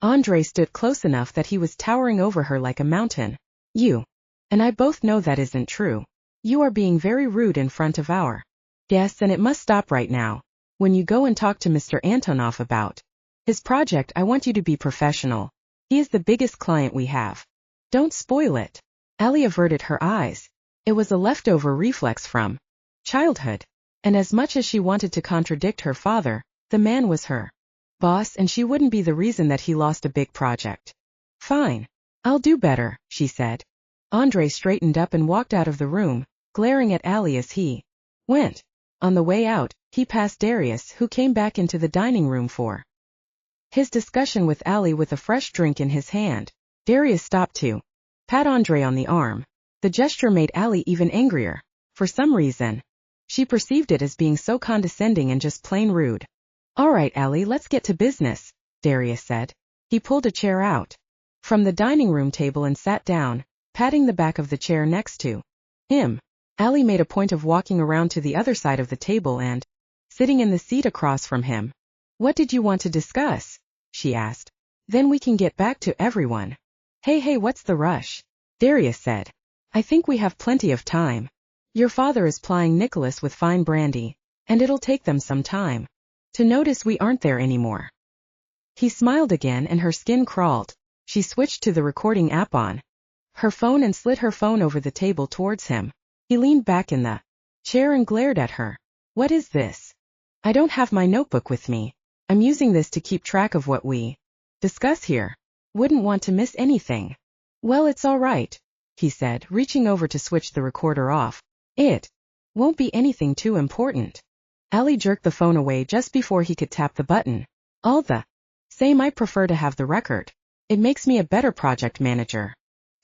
Andre stood close enough that he was towering over her like a mountain. You and I both know that isn't true. You are being very rude in front of our guests, and it must stop right now. When you go and talk to Mr. Antonov about his project, I want you to be professional. He is the biggest client we have. Don't spoil it. Allie averted her eyes. It was a leftover reflex from childhood. And as much as she wanted to contradict her father, the man was her boss, and she wouldn't be the reason that he lost a big project. Fine. I'll do better, she said. Andre straightened up and walked out of the room, glaring at Allie as he went. On the way out, he passed Darius, who came back into the dining room for his discussion with Allie with a fresh drink in his hand. Darius stopped to pat Andre on the arm. The gesture made Allie even angrier. For some reason, she perceived it as being so condescending and just plain rude. All right, Allie, let's get to business, Darius said. He pulled a chair out from the dining room table and sat down, patting the back of the chair next to him. Allie made a point of walking around to the other side of the table and sitting in the seat across from him. What did you want to discuss? She asked. Then we can get back to everyone. Hey, what's the rush? Darius said. I think we have plenty of time. Your father is plying Nicholas with fine brandy, and it'll take them some time to notice we aren't there anymore. He smiled again and her skin crawled. She switched to the recording app on her phone and slid her phone over the table towards him. He leaned back in the chair and glared at her. What is this? I don't have my notebook with me. I'm using this to keep track of what we discuss here. Wouldn't want to miss anything. Well, it's all right, he said, reaching over to switch the recorder off. It won't be anything too important. Allie jerked the phone away just before he could tap the button. All the same, I prefer to have the record. It makes me a better project manager.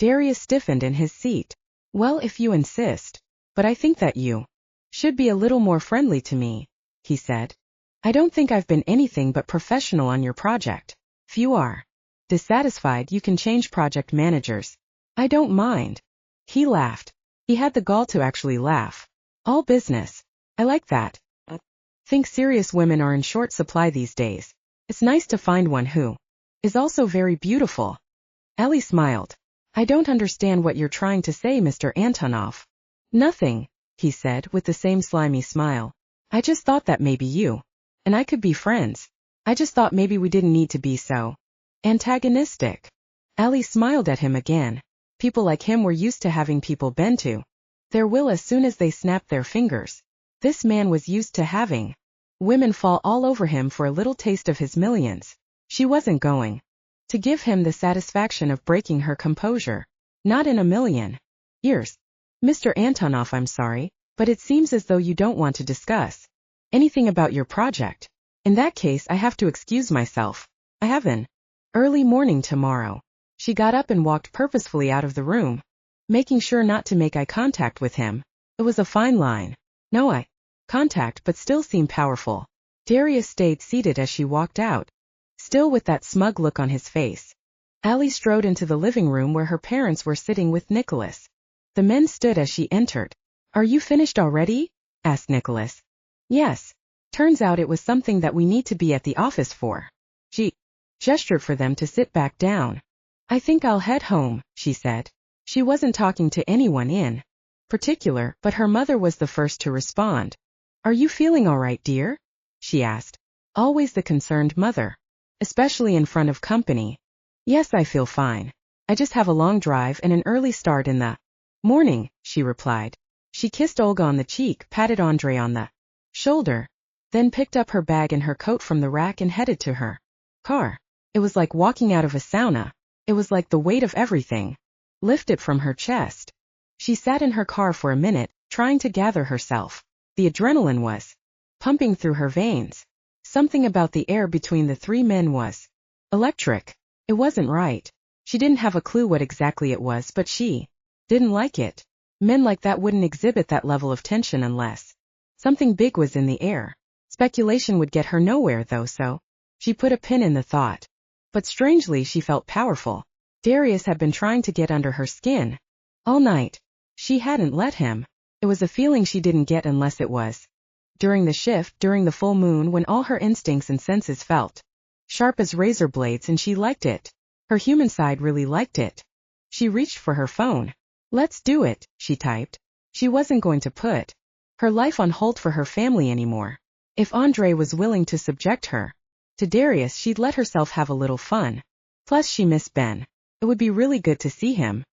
Darius stiffened in his seat. Well, if you insist. But I think that you should be a little more friendly to me, he said. I don't think I've been anything but professional on your project. If you are dissatisfied, you can change project managers. I don't mind. He laughed. He had the gall to actually laugh. All business. I like that. Think serious women are in short supply these days. It's nice to find one who is also very beautiful. Allie smiled. I don't understand what you're trying to say, Mr. Antonov. Nothing, he said with the same slimy smile. I just thought that maybe you and I could be friends. I just thought maybe we didn't need to be so antagonistic. Allie smiled at him again. People like him were used to having people bend to their will as soon as they snapped their fingers. This man was used to having women fall all over him for a little taste of his millions. She wasn't going to give him the satisfaction of breaking her composure. Not in a million years. Mr. Antonov, I'm sorry, but it seems as though you don't want to discuss anything about your project. In that case, I have to excuse myself. I have an early morning tomorrow. She got up and walked purposefully out of the room, making sure not to make eye contact with him. It was a fine line. No eye contact, but still seemed powerful. Darius stayed seated as she walked out, still with that smug look on his face. Allie strode into the living room where her parents were sitting with Nicholas. The men stood as she entered. Are you finished already? Asked Nicholas. Yes. Turns out it was something that we need to be at the office for. She gestured for them to sit back down. I think I'll head home, she said. She wasn't talking to anyone in particular, but her mother was the first to respond. Are you feeling all right, dear? She asked. Always the concerned mother, especially in front of company. Yes, I feel fine. I just have a long drive and an early start in the morning, she replied. She kissed Olga on the cheek, patted Andre on the shoulder, then picked up her bag and her coat from the rack and headed to her car. It was like walking out of a sauna. It was like the weight of everything lifted from her chest. She sat in her car for a minute, trying to gather herself. The adrenaline was pumping through her veins. Something about the air between the three men was electric. It wasn't right. She didn't have a clue what exactly it was, but she didn't like it. Men like that wouldn't exhibit that level of tension unless something big was in the air. Speculation would get her nowhere though, so she put a pin in the thought. But strangely she felt powerful. Darius had been trying to get under her skin all night. She hadn't let him. It was a feeling she didn't get unless it was during the shift, during the full moon, when all her instincts and senses felt sharp as razor blades, and she liked it. Her human side really liked it. She reached for her phone. Let's do it, she typed. She wasn't going to put her life on hold for her family anymore. If Andre was willing to subject her to Darius, she'd let herself have a little fun. Plus she missed Ben. It would be really good to see him.